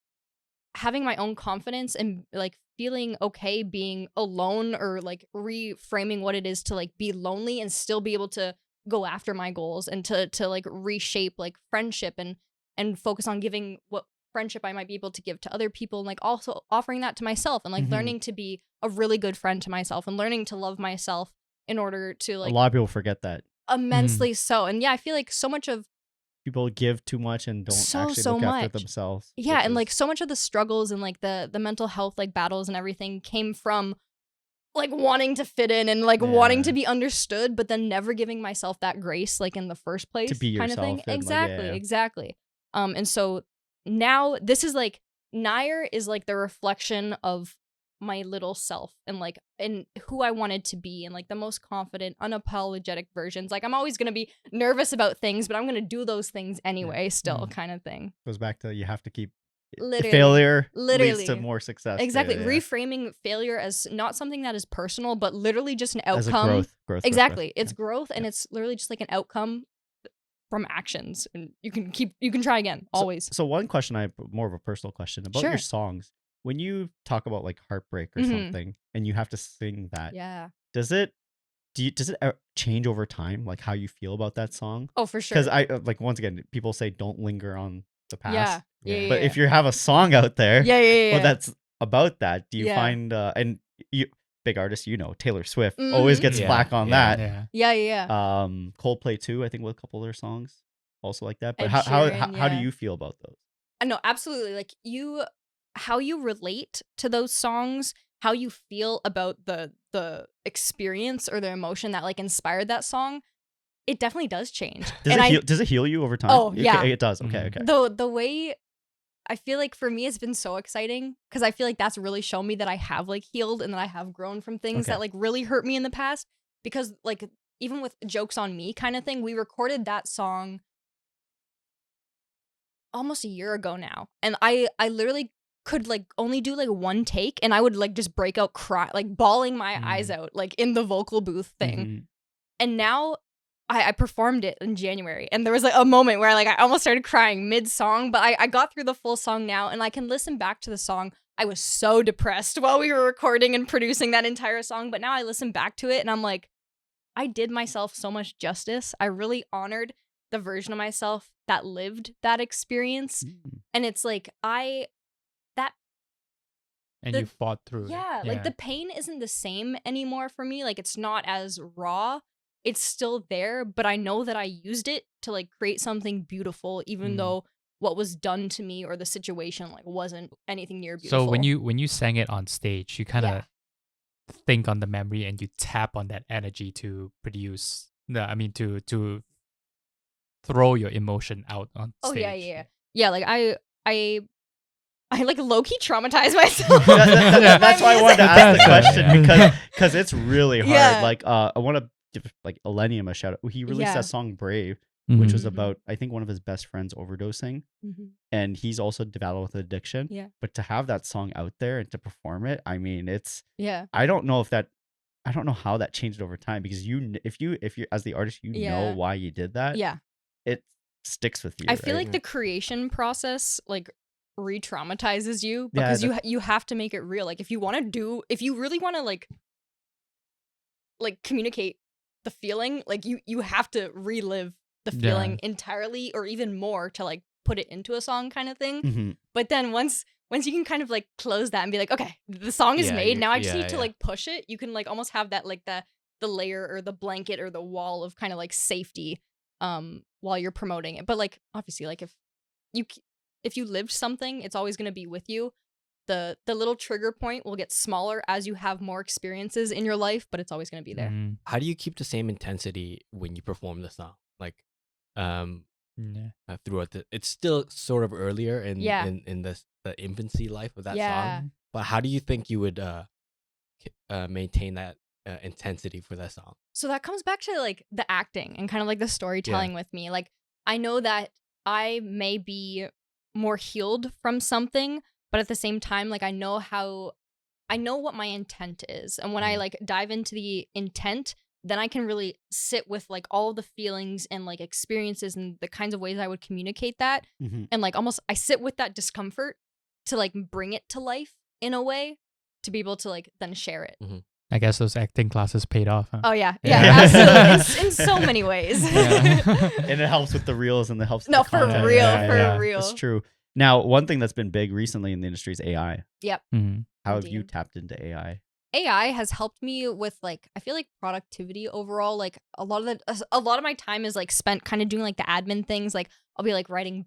Speaker 2: having my own confidence and like feeling okay being alone or like reframing what it is to like be lonely and still be able to go after my goals and to like reshape like friendship and focus on giving what friendship I might be able to give to other people and like also offering that to myself and like learning to be a really good friend to myself and learning to love myself in order to like
Speaker 1: a lot of people forget that
Speaker 2: immensely so. And yeah, I feel like so much of
Speaker 1: people give too much and don't actually look after themselves.
Speaker 2: Yeah, and like so much of the struggles and like the mental health like battles and everything came from like wanting to fit in and like wanting to be understood, but then never giving myself that grace like in the first place
Speaker 1: to be
Speaker 2: kind of thing.
Speaker 1: Exactly,
Speaker 2: exactly. And so now this is like NYRE is like the reflection of my little self and like and who I wanted to be and like the most confident, unapologetic versions. Like I'm always gonna be nervous about things, but I'm gonna do those things anyway, still kind of thing.
Speaker 1: Goes back to you have to keep failure leads to more success.
Speaker 2: Exactly. Reframing failure as not something that is personal, but literally just an outcome.
Speaker 1: As a growth.
Speaker 2: Exactly. It's growth and it's literally just like an outcome from actions. And you can try again, always.
Speaker 1: So one question I have, more of a personal question about your songs. When you talk about like heartbreak or something and you have to sing that, does it change over time, like how you feel about that song?
Speaker 2: Oh, for sure.
Speaker 1: Because I like once again, people say don't linger on the past.
Speaker 2: Yeah.
Speaker 1: But if you have a song out there, well, that's about that. Do you find and you big artists, Taylor Swift always gets flack on that.
Speaker 2: Yeah.
Speaker 1: Coldplay too, I think, with a couple of their songs also like that. But how do you feel about those?
Speaker 2: No, absolutely. Like how you relate to those songs, how you feel about the experience or the emotion that like inspired that song, it definitely does change.
Speaker 1: Does it heal you over time?
Speaker 2: Oh, yeah.
Speaker 1: It does. Okay.
Speaker 2: The way I feel like for me it's been so exciting because I feel like that's really shown me that I have like healed and that I have grown from things that like really hurt me in the past. Because like even with Jokes on Me kind of thing, we recorded that song almost a year ago now. And I literally could like only do like one take and I would like just break out cry, like bawling my eyes out like in the vocal booth thing. And now I performed it in January and there was like a moment where like I almost started crying mid-song, but I got through the full song now and I can listen back to the song. I was so depressed while we were recording and producing that entire song, but now I listen back to it and I'm like, I did myself so much justice. I really honored the version of myself that lived that experience. And it's like
Speaker 4: you fought through it.
Speaker 2: Like the pain isn't the same anymore for me. Like it's not as raw. It's still there, but I know that I used it to like create something beautiful, even though what was done to me or the situation like wasn't anything near beautiful.
Speaker 4: So when you sang it on stage, you kind of think on the memory and you tap on that energy to produce to throw your emotion out on stage.
Speaker 2: Yeah, like I like low-key traumatized myself.
Speaker 1: That's why I wanted to ask the question because it's really hard.
Speaker 2: Yeah.
Speaker 1: Like I want to give like Elenium a shout out. He released that song Brave, which was about I think one of his best friends overdosing, and he's also developed with addiction.
Speaker 2: Yeah.
Speaker 1: But to have that song out there and to perform it, I mean, it's
Speaker 2: I
Speaker 1: don't know how that changed over time because if you as the artist know why you did that.
Speaker 2: Yeah.
Speaker 1: It sticks with you.
Speaker 2: I feel like the creation process like re-traumatizes you because you have to make it real. Like if you really want to like communicate the feeling, like you have to relive the feeling entirely or even more to like put it into a song kind of thing. But then once you can kind of like close that and be like, okay, the song is made, now I just need to like push it. You can like almost have that like the layer or the blanket or the wall of kind of like safety while you're promoting it. But like obviously like if you lived something, it's always going to be with you. The little trigger point will get smaller as you have more experiences in your life, but it's always going to be there.
Speaker 3: How do you keep the same intensity when you perform the song? Like throughout it's still sort of earlier in the infancy life of that song, but how do you think you would maintain that intensity for that song?
Speaker 2: So that comes back to like the acting and kind of like the storytelling with me. Like I know that I may be more healed from something, but at the same time, like I know what my intent is, and when I like dive into the intent, then I can really sit with like all the feelings and like experiences and the kinds of ways I would communicate that. And like almost I sit with that discomfort to like bring it to life in a way to be able to like then share it.
Speaker 4: I guess those acting classes paid off. Huh?
Speaker 2: Oh yeah, absolutely, in so many ways.
Speaker 1: And it helps with the reels and it helps.
Speaker 2: No,
Speaker 1: with the content.
Speaker 2: for real.
Speaker 1: It's true. Now, one thing that's been big recently in the industry is AI.
Speaker 2: Yep.
Speaker 1: How have you tapped into AI?
Speaker 2: AI has helped me with like I feel like productivity overall. Like a lot of my time is like spent kind of doing like the admin things. Like I'll be like writing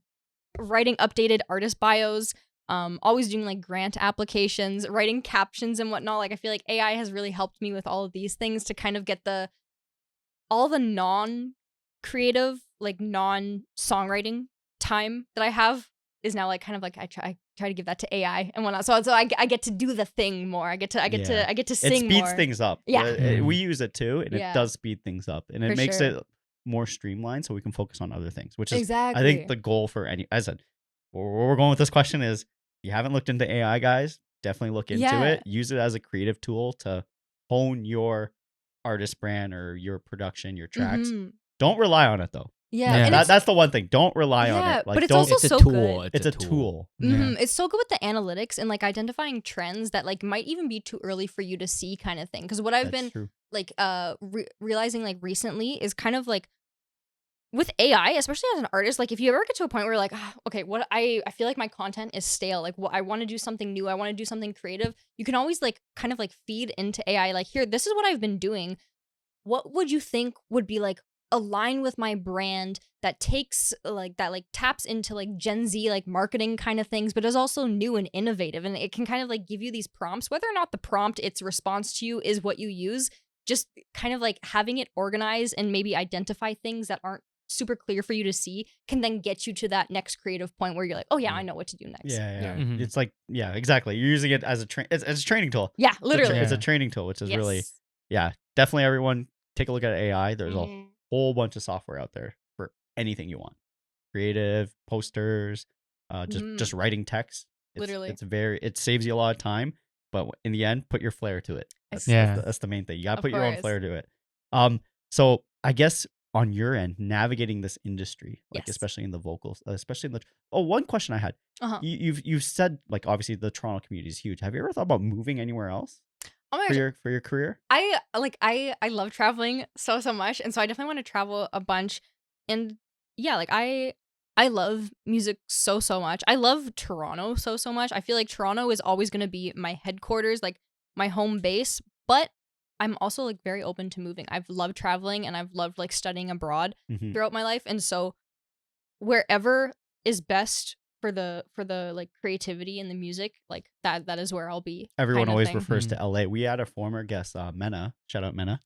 Speaker 2: updated artist bios, always doing like grant applications, writing captions and whatnot. Like I feel like AI has really helped me with all of these things to kind of get all the non-creative, like non-songwriting time that I have is now like kind of like I try to give that to AI and whatnot. So I get to do the thing more. I get to sing more.
Speaker 1: It speeds things up.
Speaker 2: Yeah.
Speaker 1: We use it too, and it does speed things up, and it makes it more streamlined so we can focus on other things, which is I think the goal for as I said, where we're going with this question is, if you haven't looked into AI, guys, definitely look into it. Use it as a creative tool to hone your artist brand or your production, your tracks. Don't rely on it though.
Speaker 2: And
Speaker 1: that's the one thing. Don't rely on it. Like,
Speaker 2: but it's also
Speaker 3: it's a
Speaker 2: so
Speaker 3: tool.
Speaker 2: good.
Speaker 1: It's a tool.
Speaker 2: It's so good with the analytics and like identifying trends that like might even be too early for you to see, kind of thing. Because what I've been like realizing like recently is kind of like with AI, especially as an artist, like if you ever get to a point where you're like, okay, what I feel like my content is stale. Like I want to do something new. I want to do something creative. You can always like kind of like feed into AI. Like here, this is what I've been doing. What would you think would be like align with my brand that takes like that like taps into like Gen Z like marketing kind of things, but is also new and innovative, and it can kind of like give you these prompts, whether or not the prompt its response to you is what you use. Just kind of like having it organize and maybe identify things that aren't super clear for you to see can then get you to that next creative point where you're like, oh yeah, I know what to do next.
Speaker 1: It's like exactly, you're using it as it's a training tool.
Speaker 2: Literally
Speaker 1: it's a training tool, which is really definitely everyone take a look at AI. There's a whole bunch of software out there for anything you want, creative, posters, just writing text.
Speaker 2: Literally,
Speaker 1: it saves you a lot of time, but in the end, put your flair to it. That's the main thing. You gotta put your own flair to it. So I guess on your end, navigating this industry, like especially in the vocals, especially in the one question I had, you've said like obviously the Toronto community is huge. Have you ever thought about moving anywhere else?
Speaker 2: Oh my gosh.
Speaker 1: For your career?
Speaker 2: I love traveling so much, and so I definitely want to travel a bunch. And yeah, like I love music so much. I love Toronto so much. I feel like Toronto is always going to be my headquarters, like my home base, but I'm also like very open to moving. I've loved traveling and I've loved like studying abroad throughout my life, and so wherever is best for the like creativity and the music, like that is where I'll be.
Speaker 1: Everyone
Speaker 2: kind of
Speaker 1: always
Speaker 2: thing.
Speaker 1: refers to LA. We had a former guest, Mena. Shout out Mena.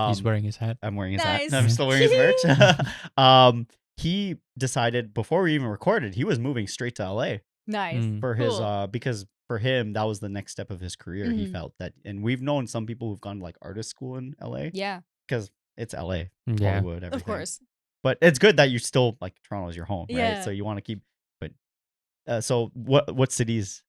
Speaker 4: He's wearing his hat.
Speaker 1: I'm wearing his
Speaker 2: Nice.
Speaker 1: hat. I'm still wearing his merch. He decided before we even recorded, he was moving straight to LA
Speaker 2: Nice.
Speaker 1: for
Speaker 2: Cool.
Speaker 1: his because for him that was the next step of his career. He
Speaker 2: Mhm.
Speaker 1: felt that, and we've known some people who've gone to like artist school in LA
Speaker 2: Yeah,
Speaker 1: because it's LA,
Speaker 4: Yeah.
Speaker 1: Hollywood, everything.
Speaker 2: of course.
Speaker 1: But it's good that you still like Toronto's your home, right?
Speaker 2: Yeah.
Speaker 1: So you want to keep. But so what cities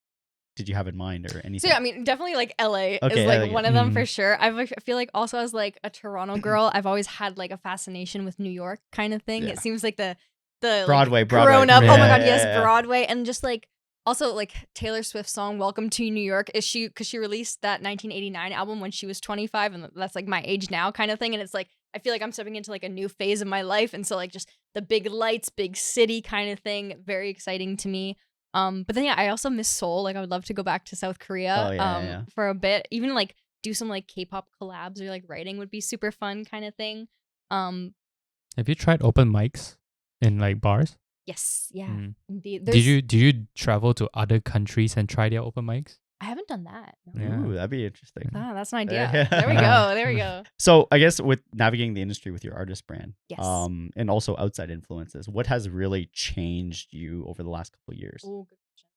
Speaker 1: did you have in mind or anything?
Speaker 2: So yeah, I mean, definitely like LA
Speaker 1: Okay,
Speaker 2: is like
Speaker 1: LA,
Speaker 2: one of them for
Speaker 4: Mhm.
Speaker 2: sure. I feel like also as like a Toronto girl, I've always had like a fascination with New York kind of thing.
Speaker 1: Yeah.
Speaker 2: It seems like the like,
Speaker 1: Broadway.
Speaker 2: grown up. Oh my
Speaker 4: Yeah,
Speaker 2: god, yes,
Speaker 1: yeah.
Speaker 2: Broadway, and just like also like Taylor Swift's song "Welcome to New York" is because she released that 1989 album when she was 25, and that's like my age now kind of thing. And it's like I feel like I'm stepping into like a new phase of my life, and so like just the big lights, big city kind of thing, very exciting to me. But then yeah, I also miss Seoul. Like I would love to go back to South Korea
Speaker 1: Oh, yeah.
Speaker 2: for a bit. Even like do some like K-pop collabs or like writing would be super fun kind of thing.
Speaker 4: Have you tried open mics in like bars?
Speaker 2: Yes, yeah,
Speaker 4: Mm.
Speaker 2: indeed.
Speaker 4: Did you travel to other countries and try their open mics?
Speaker 2: I haven't done that. No.
Speaker 4: Yeah.
Speaker 1: Ooh, that'd be interesting.
Speaker 2: Ah, that's an idea.
Speaker 1: Yeah.
Speaker 2: There we go. There we go.
Speaker 1: So I guess with navigating the industry with your artist brand,
Speaker 2: Yes.
Speaker 1: and also outside influences, what has really changed you over the last couple of years?
Speaker 2: Ooh, good question.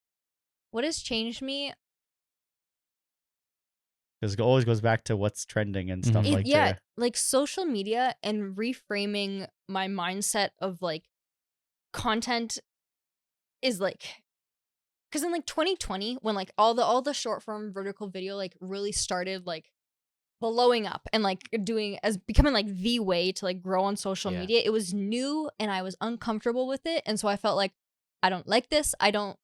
Speaker 2: What has changed me?
Speaker 1: Because it always goes back to what's trending and stuff
Speaker 4: Mhm.
Speaker 1: like
Speaker 2: Yeah,
Speaker 1: that.
Speaker 2: like social media and reframing my mindset of like content is like because in like 2020 when like all the short form vertical video like really started like blowing up and like becoming like the way to like grow on social
Speaker 3: Yeah.
Speaker 2: media, it was new and I was uncomfortable with it, and so I felt like I don't like this. I don't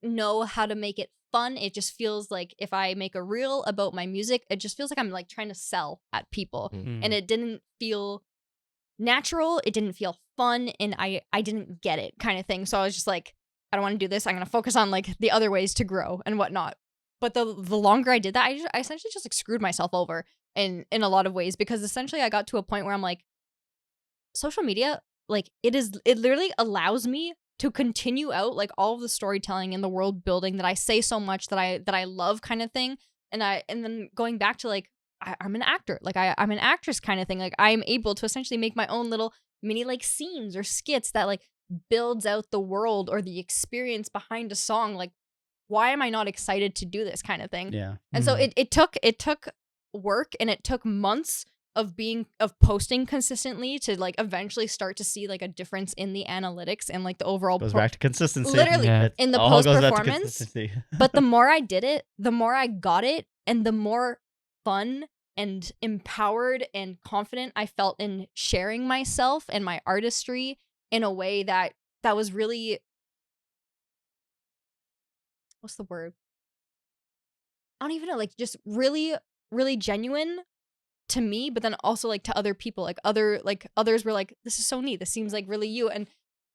Speaker 2: know how to make it fun. It just feels like if I make a reel about my music, it just feels like I'm like trying to sell at people,
Speaker 3: Mm.
Speaker 2: and it didn't feel natural. It didn't feel fun, and I didn't get it kind of thing. So I was just like, I don't want to do this. I'm gonna focus on like the other ways to grow and whatnot. But the longer I did that, I essentially just like screwed myself over in a lot of ways, because essentially I got to a point where I'm like, social media, like it literally allows me to continue out like all of the storytelling and the world building that I say so much that I love kind of thing. And then going back to like I'm an actor, like I'm an actress kind of thing. Like I'm able to essentially make my own little mini like scenes or skits that like builds out the world or the experience behind a song. Like, why am I not excited to do this kind of thing?
Speaker 1: Yeah.
Speaker 2: And so it took work, and it took months of posting consistently to like eventually start to see like a difference in the analytics and like the overall
Speaker 1: Goes back to consistency.
Speaker 2: Literally,
Speaker 4: Yeah.
Speaker 1: It
Speaker 2: in the
Speaker 1: all goes back to
Speaker 2: post-performance.
Speaker 1: consistency.
Speaker 2: But the more I did it, the more I got it, and the more fun and empowered and confident I felt in sharing myself and my artistry in a way that was really, what's the word? I don't even know, like just really, really genuine to me, but then also like to other people, like others were like, this is so neat. This seems like really you. And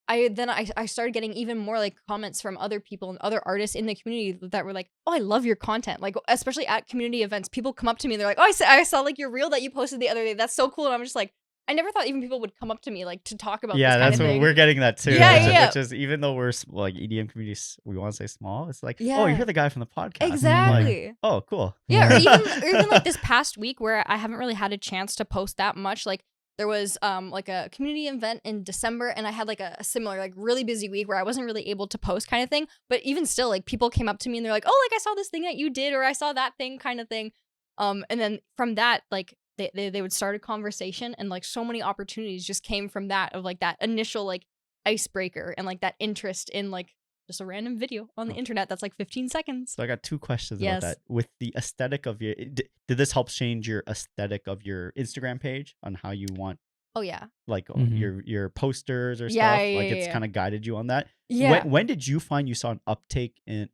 Speaker 2: I started getting even more like comments from other people and other artists in the community that were like, oh, I love your content. Like, especially at community events, people come up to me and they're like, oh, I saw like your reel that you posted the other day. That's so cool. And I'm just like, I never thought even people would come up to me like to talk about
Speaker 1: Yeah,
Speaker 2: this kind
Speaker 1: that's
Speaker 2: of
Speaker 1: what
Speaker 2: thing.
Speaker 1: we're getting that too.
Speaker 2: Yeah,
Speaker 1: which,
Speaker 2: yeah.
Speaker 1: Which is, even though we're like EDM communities, we want to say small. It's like, oh,
Speaker 2: Yeah.
Speaker 1: you're the guy from the podcast. I'm like,
Speaker 2: Exactly.
Speaker 1: oh, cool.
Speaker 2: Yeah, or
Speaker 4: Yeah.
Speaker 2: even like this past week where I haven't really had a chance to post that much. Like there was like a community event in December, and I had like a similar like really busy week where I wasn't really able to post kind of thing. But even still, like people came up to me and they're like, oh, like I saw this thing that you did, or I saw that thing kind of thing. And then from that, like they would start a conversation, and like so many opportunities just came from that, of like that initial like icebreaker and like that interest in like just a random video on the internet that's like 15 seconds.
Speaker 1: So I got two questions
Speaker 2: Yes.
Speaker 1: about that. With the aesthetic of your, did this help change your aesthetic of your Instagram page on how you want
Speaker 2: Oh yeah.
Speaker 1: like
Speaker 4: Mhm.
Speaker 1: your posters or
Speaker 2: Yeah,
Speaker 1: stuff?
Speaker 2: yeah,
Speaker 1: Like it's
Speaker 2: yeah.
Speaker 1: kind of guided you on that.
Speaker 2: Yeah.
Speaker 1: When did you find you saw an uptick in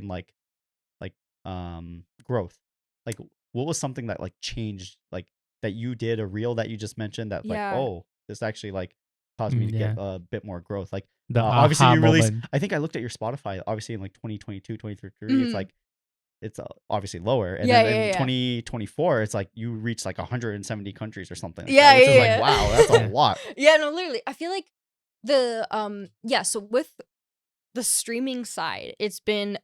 Speaker 1: like growth? Like what was something that like changed, like that you did a reel that you just mentioned that like,
Speaker 2: Yeah.
Speaker 1: oh, this actually like caused me to
Speaker 4: Yeah.
Speaker 1: get a bit more growth. Like
Speaker 4: The
Speaker 1: obviously
Speaker 4: aha
Speaker 1: you released,
Speaker 4: moment.
Speaker 1: I think I looked at your Spotify obviously in like 2022, 2023,
Speaker 2: Mhm.
Speaker 1: it's like it's obviously lower, and
Speaker 2: Yeah,
Speaker 1: then
Speaker 2: yeah,
Speaker 1: in
Speaker 2: yeah.
Speaker 1: 2024 it's like you reached like 170 countries or something like
Speaker 2: Yeah,
Speaker 1: that, which
Speaker 2: yeah,
Speaker 1: is
Speaker 2: yeah.
Speaker 1: like, wow, that's
Speaker 4: Yeah.
Speaker 1: a lot.
Speaker 2: Yeah, no, literally. I feel like So with the streaming side, it's been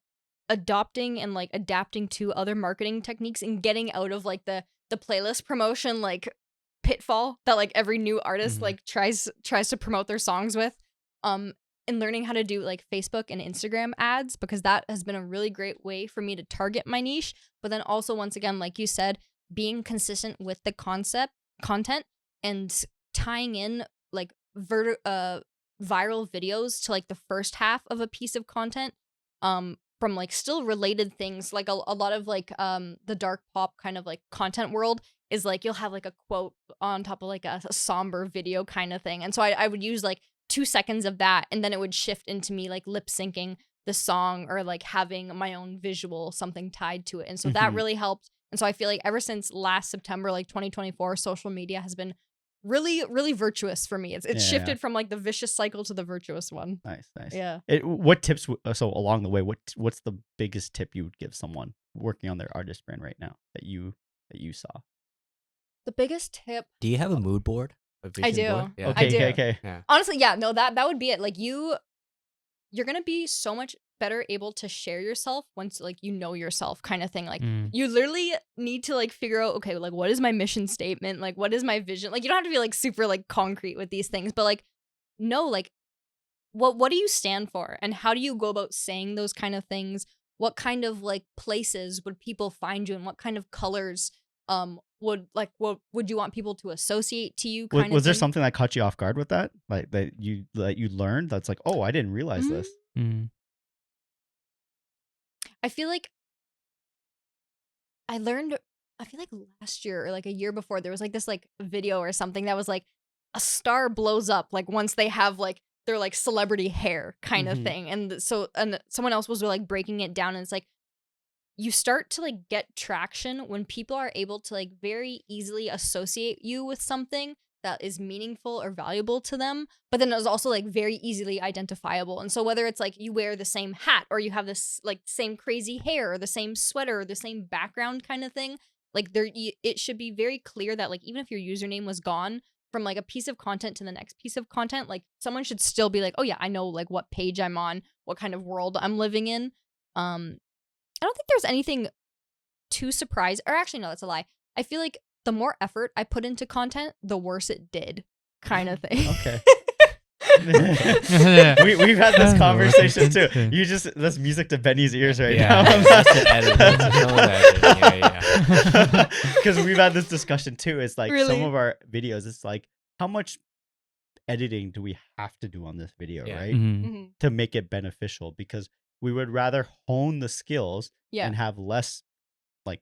Speaker 2: adopting and like adapting to other marketing techniques and getting out of like the playlist promotion like pitfall that like every new artist like tries to promote their songs with, and learning how to do like Facebook and Instagram ads, because that has been a really great way for me to target my niche. But then also, once again, like you said, being consistent with the content and tying in like viral videos to like the first half of a piece of content, from like still related things. Like a lot of like the dark pop kind of like content world is like you'll have like a quote on top of like a somber video kind of thing. And so I would use like 2 seconds of that, and then it would shift into me like lip syncing the song or like having my own visual, something tied to it. And so that really helped. And so I feel like ever since last September, like 2024, social media has been really, really virtuous for me. It's shifted from like the vicious cycle to the virtuous one.
Speaker 1: Nice.
Speaker 2: Yeah.
Speaker 1: What tips? So along the way, what's the biggest tip you would give someone working on their artist brand right now that you saw?
Speaker 2: The biggest tip.
Speaker 3: Do you have a mood board?
Speaker 2: I do.
Speaker 3: Board? Yeah.
Speaker 2: I do.
Speaker 1: Okay.
Speaker 3: Yeah.
Speaker 2: Honestly, yeah, no, that would be it. Like you're gonna be so much better able to share yourself once like you know yourself, kind of thing. Like you literally need to like figure out, okay, like what is my mission statement? Like what is my vision? Like you don't have to be like super like concrete with these things, but like no, like what do you stand for, and how do you go about saying those kind of things? What kind of like places would people find you, and what kind of colors what would you want people to associate to you?
Speaker 1: Was there something that caught you off guard with that? Like that you learned that's like, oh, I didn't realize this.
Speaker 2: I feel like I learned, I feel like last year or like a year before, there was like this like video or something that was like a star blows up like once they have like their like celebrity hair kind of thing. And so, and someone else was like breaking it down, and it's like, you start to like get traction when people are able to like very easily associate you with something that is meaningful or valuable to them, but then it was also like very easily identifiable. And so whether it's like you wear the same hat, or you have this like same crazy hair, or the same sweater, or the same background kind of thing, like it should be very clear that like even if your username was gone from like a piece of content to the next piece of content, like someone should still be like, oh yeah, I know like what page I'm on, what kind of world I'm living in. I don't think there's anything too surprised, or actually no, that's a lie. I feel like the more effort I put into content, the worse it did, kind of thing.
Speaker 1: Okay. We've had this conversation too. That's music to Benny's ears right now. Because we've had this discussion too. It's like some of our videos, it's like, how much editing do we have to do on this video, right? To make it beneficial, because we would rather hone the skills and have less, like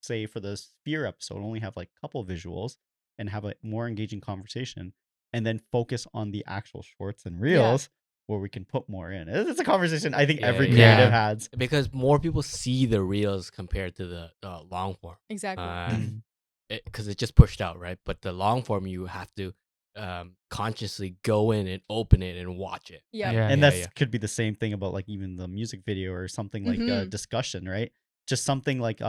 Speaker 1: say for the Sphere episode, only have like a couple visuals and have a more engaging conversation, and then focus on the actual shorts and reels where we can put more in. It's a conversation I think every creative has.
Speaker 3: Because more people see the reels compared to the long form.
Speaker 2: Exactly.
Speaker 3: Because it's just pushed out, right? But the long form, you have to consciously go in and open it and watch it.
Speaker 1: And that could be the same thing about like even the music video or something like a discussion, right? Just something like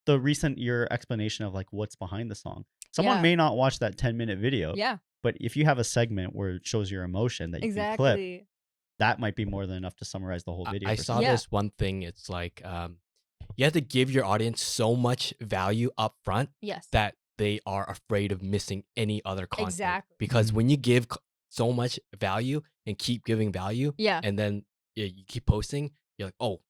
Speaker 1: the recent your explanation of like what's behind the song. Someone may not watch that 10-minute video. But if you have a segment where it shows your emotion that you can clip, that might be more than enough to summarize the whole video.
Speaker 3: I saw this one thing. It's like you have to give your audience so much value up front that they are afraid of missing any other content.
Speaker 2: Exactly.
Speaker 3: Because when you give so much value and keep giving value, and then you keep posting, you're like, oh,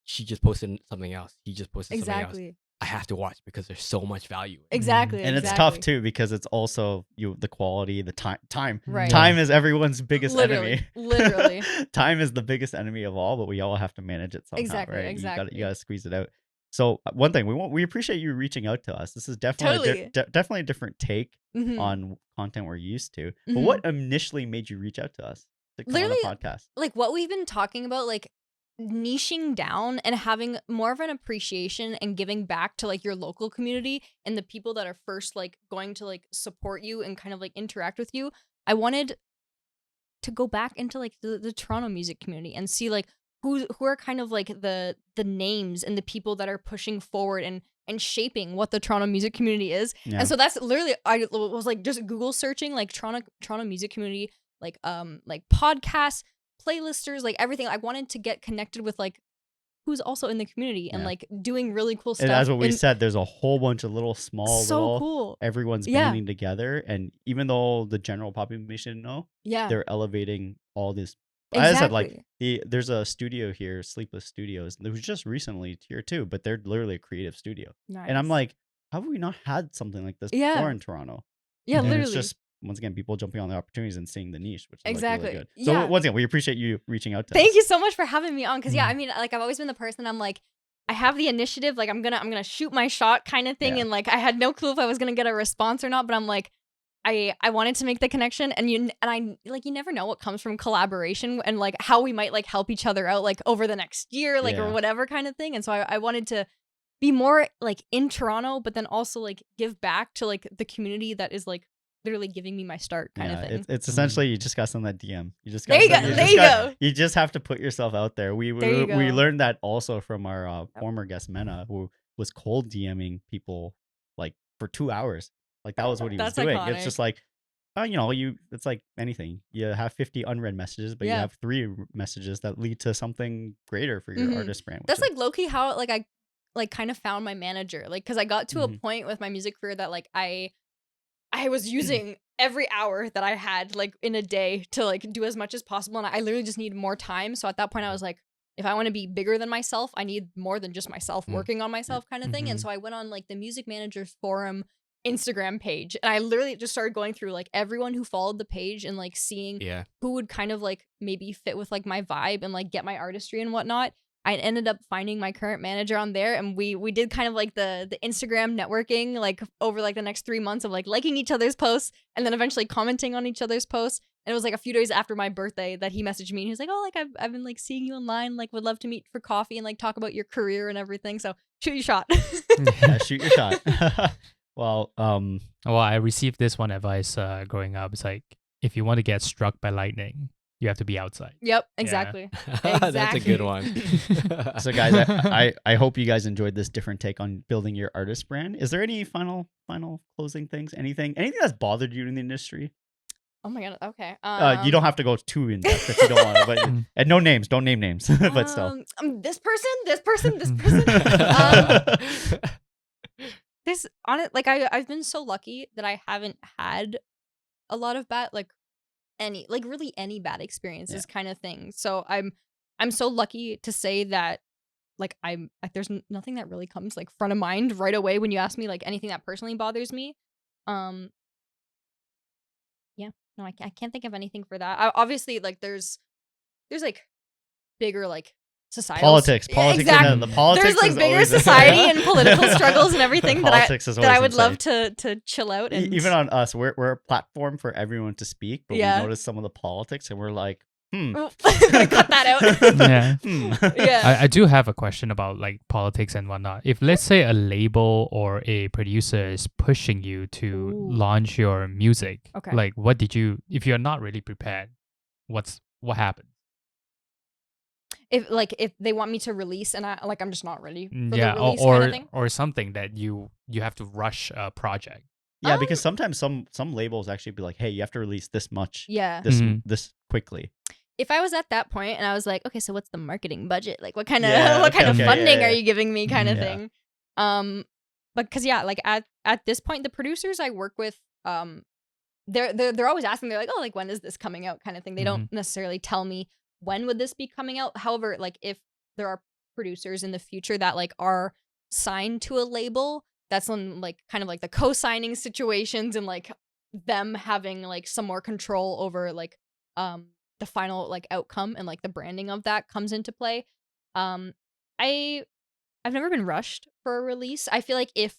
Speaker 3: she just posted something else. He just posted something else. I have to watch because there's so much value.
Speaker 2: Exactly.
Speaker 1: And it's tough too, because it's also the quality, the time.
Speaker 2: Right.
Speaker 1: Time is everyone's biggest enemy.
Speaker 2: Literally.
Speaker 1: Time is the biggest enemy of all, but we all have to manage it somehow, right? You got to squeeze it out. So one thing we appreciate you reaching out to us. This is definitely definitely a different take on content we're used to. But what initially made you reach out to us to come on a podcast?
Speaker 2: Like what we've been talking about, like niching down and having more of an appreciation and giving back to like your local community and the people that are first like going to like support you and kind of like interact with you. I wanted to go back into like the Toronto music community and see like who are kind of like the names and the people that are pushing forward and shaping what the Toronto music community is. And so that's literally, I was like just Google searching like Toronto music community, podcasts, playlisters, like everything. I wanted to get connected with like who's also in the community and like doing really cool stuff.
Speaker 1: And as what we said, there's a whole bunch of little
Speaker 2: cool.
Speaker 1: Everyone's banding together, and even though the general population didn't know, they're elevating all this. Exactly. As I said, like there's a studio here, Sleepless Studios. It was just recently tier 2, but they're literally a creative studio. Nice. And I'm like, how have we not had something like this before in Toronto?
Speaker 2: Yeah,
Speaker 1: and
Speaker 2: literally.
Speaker 1: It's just once again people jumping on the opportunities and seeing the niche, which is
Speaker 2: exactly
Speaker 1: like, really good. So once again, we appreciate you reaching out to us.
Speaker 2: Thank you so much for having me on. Because I mean, like I've always been the person. I'm like, I have the initiative. Like I'm gonna shoot my shot kind of thing. And like I had no clue if I was gonna get a response or not. But I'm like, I wanted to make the connection, and I like you never know what comes from collaboration and like how we might like help each other out like over the next year, like or whatever kind of thing. And so I wanted to be more like in Toronto, but then also like give back to like the community that is like literally giving me my start kind of thing.
Speaker 1: It's essentially you just got send that DM. You just
Speaker 2: got there you go.
Speaker 1: You just have to put yourself out there. We learned that also from our former guest Mena, who was cold DMing people like for 2 hours. Like that was what he was doing. Iconic. It's just like, it's like anything. You have 50 unread messages, but you have 3 messages that lead to something greater for your artist brand.
Speaker 2: That's like low-key how like I like kind of found my manager. Like, cause I got to a point with my music career that like I was using every hour that I had like in a day to like do as much as possible. And I literally just need more time. So at that point I was like, if I want to be bigger than myself, I need more than just myself working on myself kind of thing. And so I went on like the Music Managers Forum Instagram page, and I literally just started going through like everyone who followed the page and like seeing who would kind of like maybe fit with like my vibe and like get my artistry and whatnot. I ended up finding my current manager on there, and we did kind of like the Instagram networking like over like the next 3 months of like liking each other's posts and then eventually commenting on each other's posts. And it was like a few days after my birthday that he messaged me and he was like, oh, like I've been like seeing you online, like would love to meet for coffee and like talk about your career and everything. So shoot your shot.
Speaker 1: Shoot your shot. Well,
Speaker 4: I received this one advice growing up. It's like, if you want to get struck by lightning, you have to be outside.
Speaker 2: Yep, exactly.
Speaker 3: That's a good one.
Speaker 1: So guys, I hope you guys enjoyed this different take on building your artist brand. Is there any final closing things? Anything that's bothered you in the industry?
Speaker 2: Oh my god. Okay.
Speaker 1: You don't have to go too in depth if you don't want to, but and no names. Don't name names. But still.
Speaker 2: This person. This on it, like I've been so lucky that I haven't had a lot of bad any bad experiences kind of thing. So I'm so lucky to say that like I'm like there's nothing that really comes like front of mind right away when you ask me like anything that personally bothers me. No, I can't think of anything for that. Obviously like there's like bigger like society
Speaker 1: politics
Speaker 2: exactly.
Speaker 1: The politics
Speaker 2: there's like bigger society and political struggles and everything that I would love to chill out. And
Speaker 1: even on us, we're a platform for everyone to speak, but we notice some of the politics and we're like,
Speaker 2: I'm gonna cut that out.
Speaker 4: I do have a question about like politics and whatnot. If let's say a label or a producer is pushing you to launch your music, like if you're not really prepared, what happened?
Speaker 2: If they want me to release and I'm just not ready for the release kind of thing?
Speaker 4: Or something that you have to rush a project.
Speaker 1: Yeah, because sometimes some labels actually be like, hey, you have to release this much this quickly.
Speaker 2: If I was at that point and I was like, okay, so what's the marketing budget? Like what kind of funding are you giving me kind of thing? But cuz like at this point the producers I work with they're always asking, they're like, oh, like when is this coming out kind of thing. They don't necessarily tell me when would this be coming out. However, like if there are producers in the future that like are signed to a label, that's on like kind of like the co-signing situations and like them having like some more control over like the final like outcome and like the branding of that comes into play. I've never been rushed for a release. I feel like if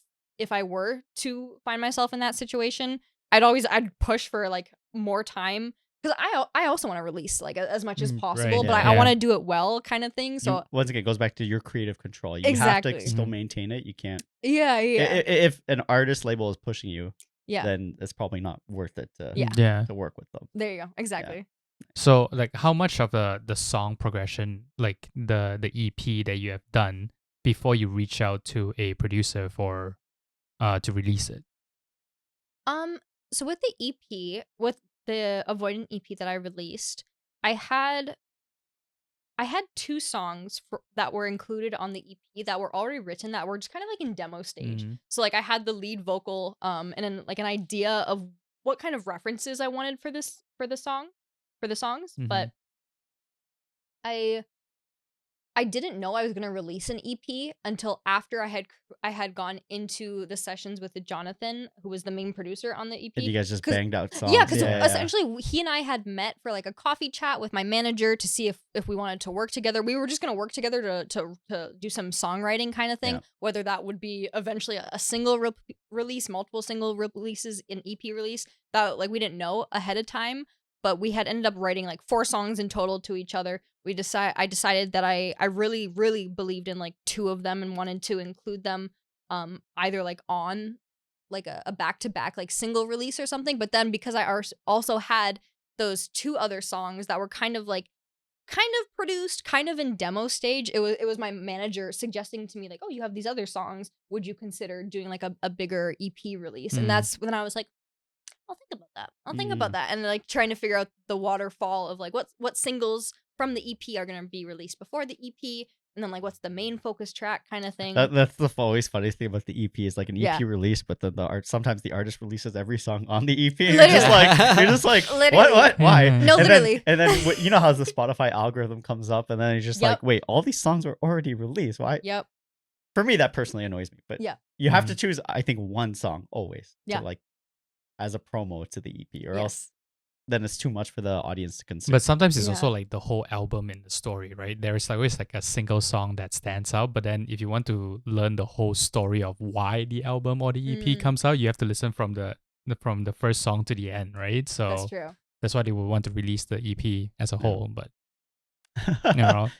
Speaker 2: I were to find myself in that situation, I'd push for like more time. Because I also want to release like as much as possible, but I want to do it well kind of thing. So
Speaker 1: once again, it goes back to your creative control. You have to still maintain it. You can't.
Speaker 2: Yeah.
Speaker 1: If an artist label is pushing you, then it's probably not worth it to work with them.
Speaker 2: There you go. Exactly.
Speaker 1: Yeah.
Speaker 4: So like how much of the song progression, like the EP that you have done before you reach out to a producer for to release it?
Speaker 2: So with the EP, with the Avoidant EP that I released, I had 2 songs that were included on the EP that were already written that were just kind of like in demo stage.
Speaker 4: Mhm.
Speaker 2: So like I had the lead vocal and then like an idea of what kind of references I wanted for the songs, but I didn't know I was gonna release an EP until after I had gone into the sessions with Jonathan, who was the main producer on the EP.
Speaker 1: And you guys just banged out songs.
Speaker 2: Yeah, because essentially he and I had met for like a coffee chat with my manager to see if we wanted to work together. We were just gonna work together to do some songwriting kind of thing.
Speaker 1: Yeah.
Speaker 2: Whether that would be eventually a single release, multiple single releases, an EP release, that like we didn't know ahead of time. But we had ended up writing like 4 songs in total to each other. I decided that I really, really believed in like 2 of them and wanted to include them either like on like a back-to-back like single release or something. But then because I also had those 2 other songs that were kind of produced, kind of in demo stage, it was my manager suggesting to me like, oh, you have these other songs. Would you consider doing like a bigger EP release? And that's when I was like, I'll think about that. And like trying to figure out the waterfall of like what singles from the EP are going to be released before the EP, and then like what's the main focus track kind of thing.
Speaker 1: That's the always funniest thing about the EP is like an EP
Speaker 2: Yeah.
Speaker 1: release, but then sometimes the artist releases every song on the EP.
Speaker 2: Literally.
Speaker 1: You're just like
Speaker 2: Literally.
Speaker 1: what? Why?
Speaker 4: Mhm.
Speaker 2: No,
Speaker 1: And
Speaker 2: literally.
Speaker 1: then you know how the Spotify algorithm comes up, and then you're just
Speaker 2: Yep.
Speaker 1: like, wait, all these songs were already released. Why?
Speaker 2: Yep.
Speaker 1: For me, that personally annoys me. But
Speaker 2: Yeah.
Speaker 1: you have to choose, I think, one song always
Speaker 2: Yeah.
Speaker 1: to like as a promo to the EP, or
Speaker 2: Yes.
Speaker 1: else then it's too much for the audience to consume.
Speaker 4: But sometimes it's
Speaker 2: Yeah.
Speaker 4: also like the whole album in the story, right? There is always like a single song that stands out. But then if you want to learn the whole story of why the album or the EP comes out, you have to listen from the first song to the end, right? So
Speaker 2: That's true.
Speaker 4: that's why they would want to release the EP as a whole. But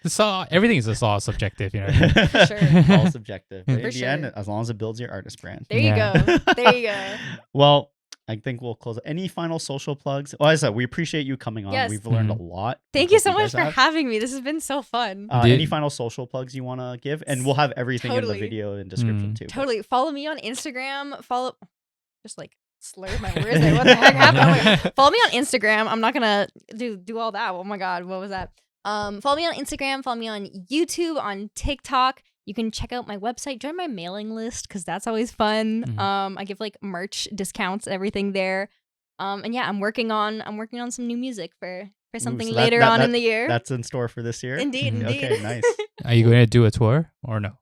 Speaker 4: so everything is just all subjective, you know.
Speaker 2: For sure.
Speaker 1: all subjective. But
Speaker 2: For
Speaker 1: in the end,
Speaker 2: sure.
Speaker 1: as long as it builds your artist brand.
Speaker 2: There you
Speaker 4: Yeah.
Speaker 2: go. There you go.
Speaker 1: Well, I think we'll close. Any final social plugs? Well, as I said, we appreciate you coming on.
Speaker 2: Yes.
Speaker 1: We've learned
Speaker 4: Mhm.
Speaker 1: a lot.
Speaker 2: Thank
Speaker 1: We
Speaker 2: you
Speaker 1: hope
Speaker 2: so much
Speaker 1: guys
Speaker 2: for
Speaker 1: have.
Speaker 2: having me. This has been so fun.
Speaker 1: Any
Speaker 4: Did-
Speaker 1: final social plugs you want to give? And we'll have everything in
Speaker 2: Totally.
Speaker 1: the video and description
Speaker 4: Mm.
Speaker 1: too. but-
Speaker 2: Totally. Follow me on Instagram. Just like slurred my words there. What the heck happened? Oh my God. Follow me on Instagram. I'm not gonna do all that. Oh my God, what was that? Follow me on Instagram. Follow me on YouTube, on TikTok. You can check out my website. Join my mailing list because that's always fun.
Speaker 4: Mhm.
Speaker 2: I give like merch discounts, everything there. And yeah, I'm working on some new music for something
Speaker 1: so
Speaker 2: later on in the year.
Speaker 1: That's in store for this year.
Speaker 2: Indeed,
Speaker 4: Mhm.
Speaker 2: indeed.
Speaker 1: Okay, nice.
Speaker 4: Are you going to do a tour or no?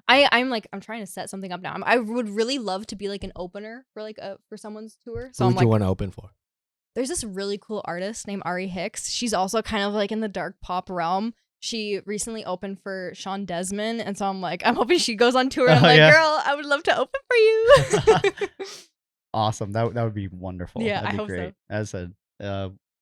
Speaker 2: I'm trying to set something up now. I would really love to be like an opener for like for someone's tour. So
Speaker 3: Who
Speaker 2: I'm
Speaker 3: would you
Speaker 2: like,
Speaker 3: want to open for?
Speaker 2: there's this really cool artist named Ari Hicks. She's also kind of like in the dark pop realm. She recently opened for Sean Desmond, and so I'm hoping she goes on tour. And I'm
Speaker 1: Oh,
Speaker 2: like,
Speaker 1: yeah.
Speaker 2: girl, I would love to open for you.
Speaker 1: Awesome. That would be wonderful.
Speaker 2: Yeah,
Speaker 1: That'd
Speaker 2: I
Speaker 1: be
Speaker 2: hope so.
Speaker 1: great. As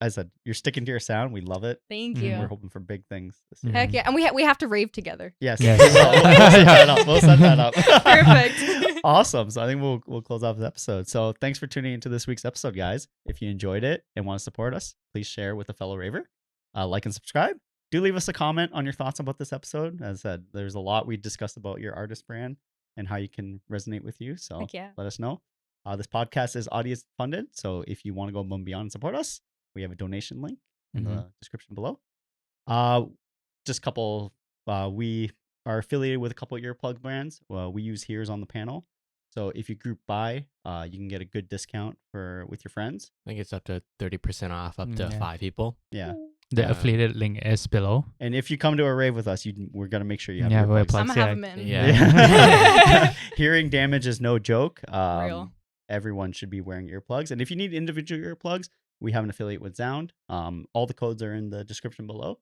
Speaker 1: I said, you're sticking to your sound. We love it.
Speaker 2: Thank
Speaker 4: Mhm.
Speaker 2: you.
Speaker 1: We're hoping for big things this year.
Speaker 2: Heck yeah, and we have to rave together.
Speaker 1: Yes.
Speaker 4: Yes.
Speaker 1: We'll set that up. We'll set that up.
Speaker 2: Perfect.
Speaker 1: Awesome. So I think we'll close off the episode. So thanks for tuning into this week's episode, guys. If you enjoyed it and want to support us, please share with a fellow raver. Like and subscribe. Do leave us a comment on your thoughts about this episode. As I said, there's a lot we discussed about your artist brand and how you can resonate with you. So
Speaker 2: Heck yeah.
Speaker 1: let us know. This podcast is audience funded. So if you want to go above and beyond and support us, we have a donation link in the description below. Just a couple, we are affiliated with a couple of earplug brands. We use Here's on the panel. So if you group buy, you can get a good discount with your friends.
Speaker 3: I think it's up to 30% off up to
Speaker 4: Yeah.
Speaker 3: 5 people.
Speaker 1: Yeah.
Speaker 4: The affiliated link is below.
Speaker 1: And if you come to a rave with us, we're going to make sure you have
Speaker 4: Yeah,
Speaker 1: earplugs.
Speaker 4: earplugs.
Speaker 2: I'm gonna have them in.
Speaker 3: Yeah.
Speaker 1: Hearing damage is no joke.
Speaker 2: Real.
Speaker 1: Everyone should be wearing earplugs. And if you need individual earplugs, we have an affiliate with Sound. All the codes are in the description below.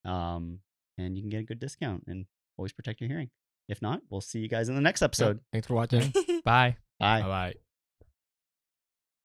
Speaker 1: And you can get a good discount and always protect your hearing. If not, we'll see you guys in the next episode.
Speaker 3: Thanks for watching.
Speaker 4: Bye.
Speaker 1: Bye.
Speaker 3: Bye-bye.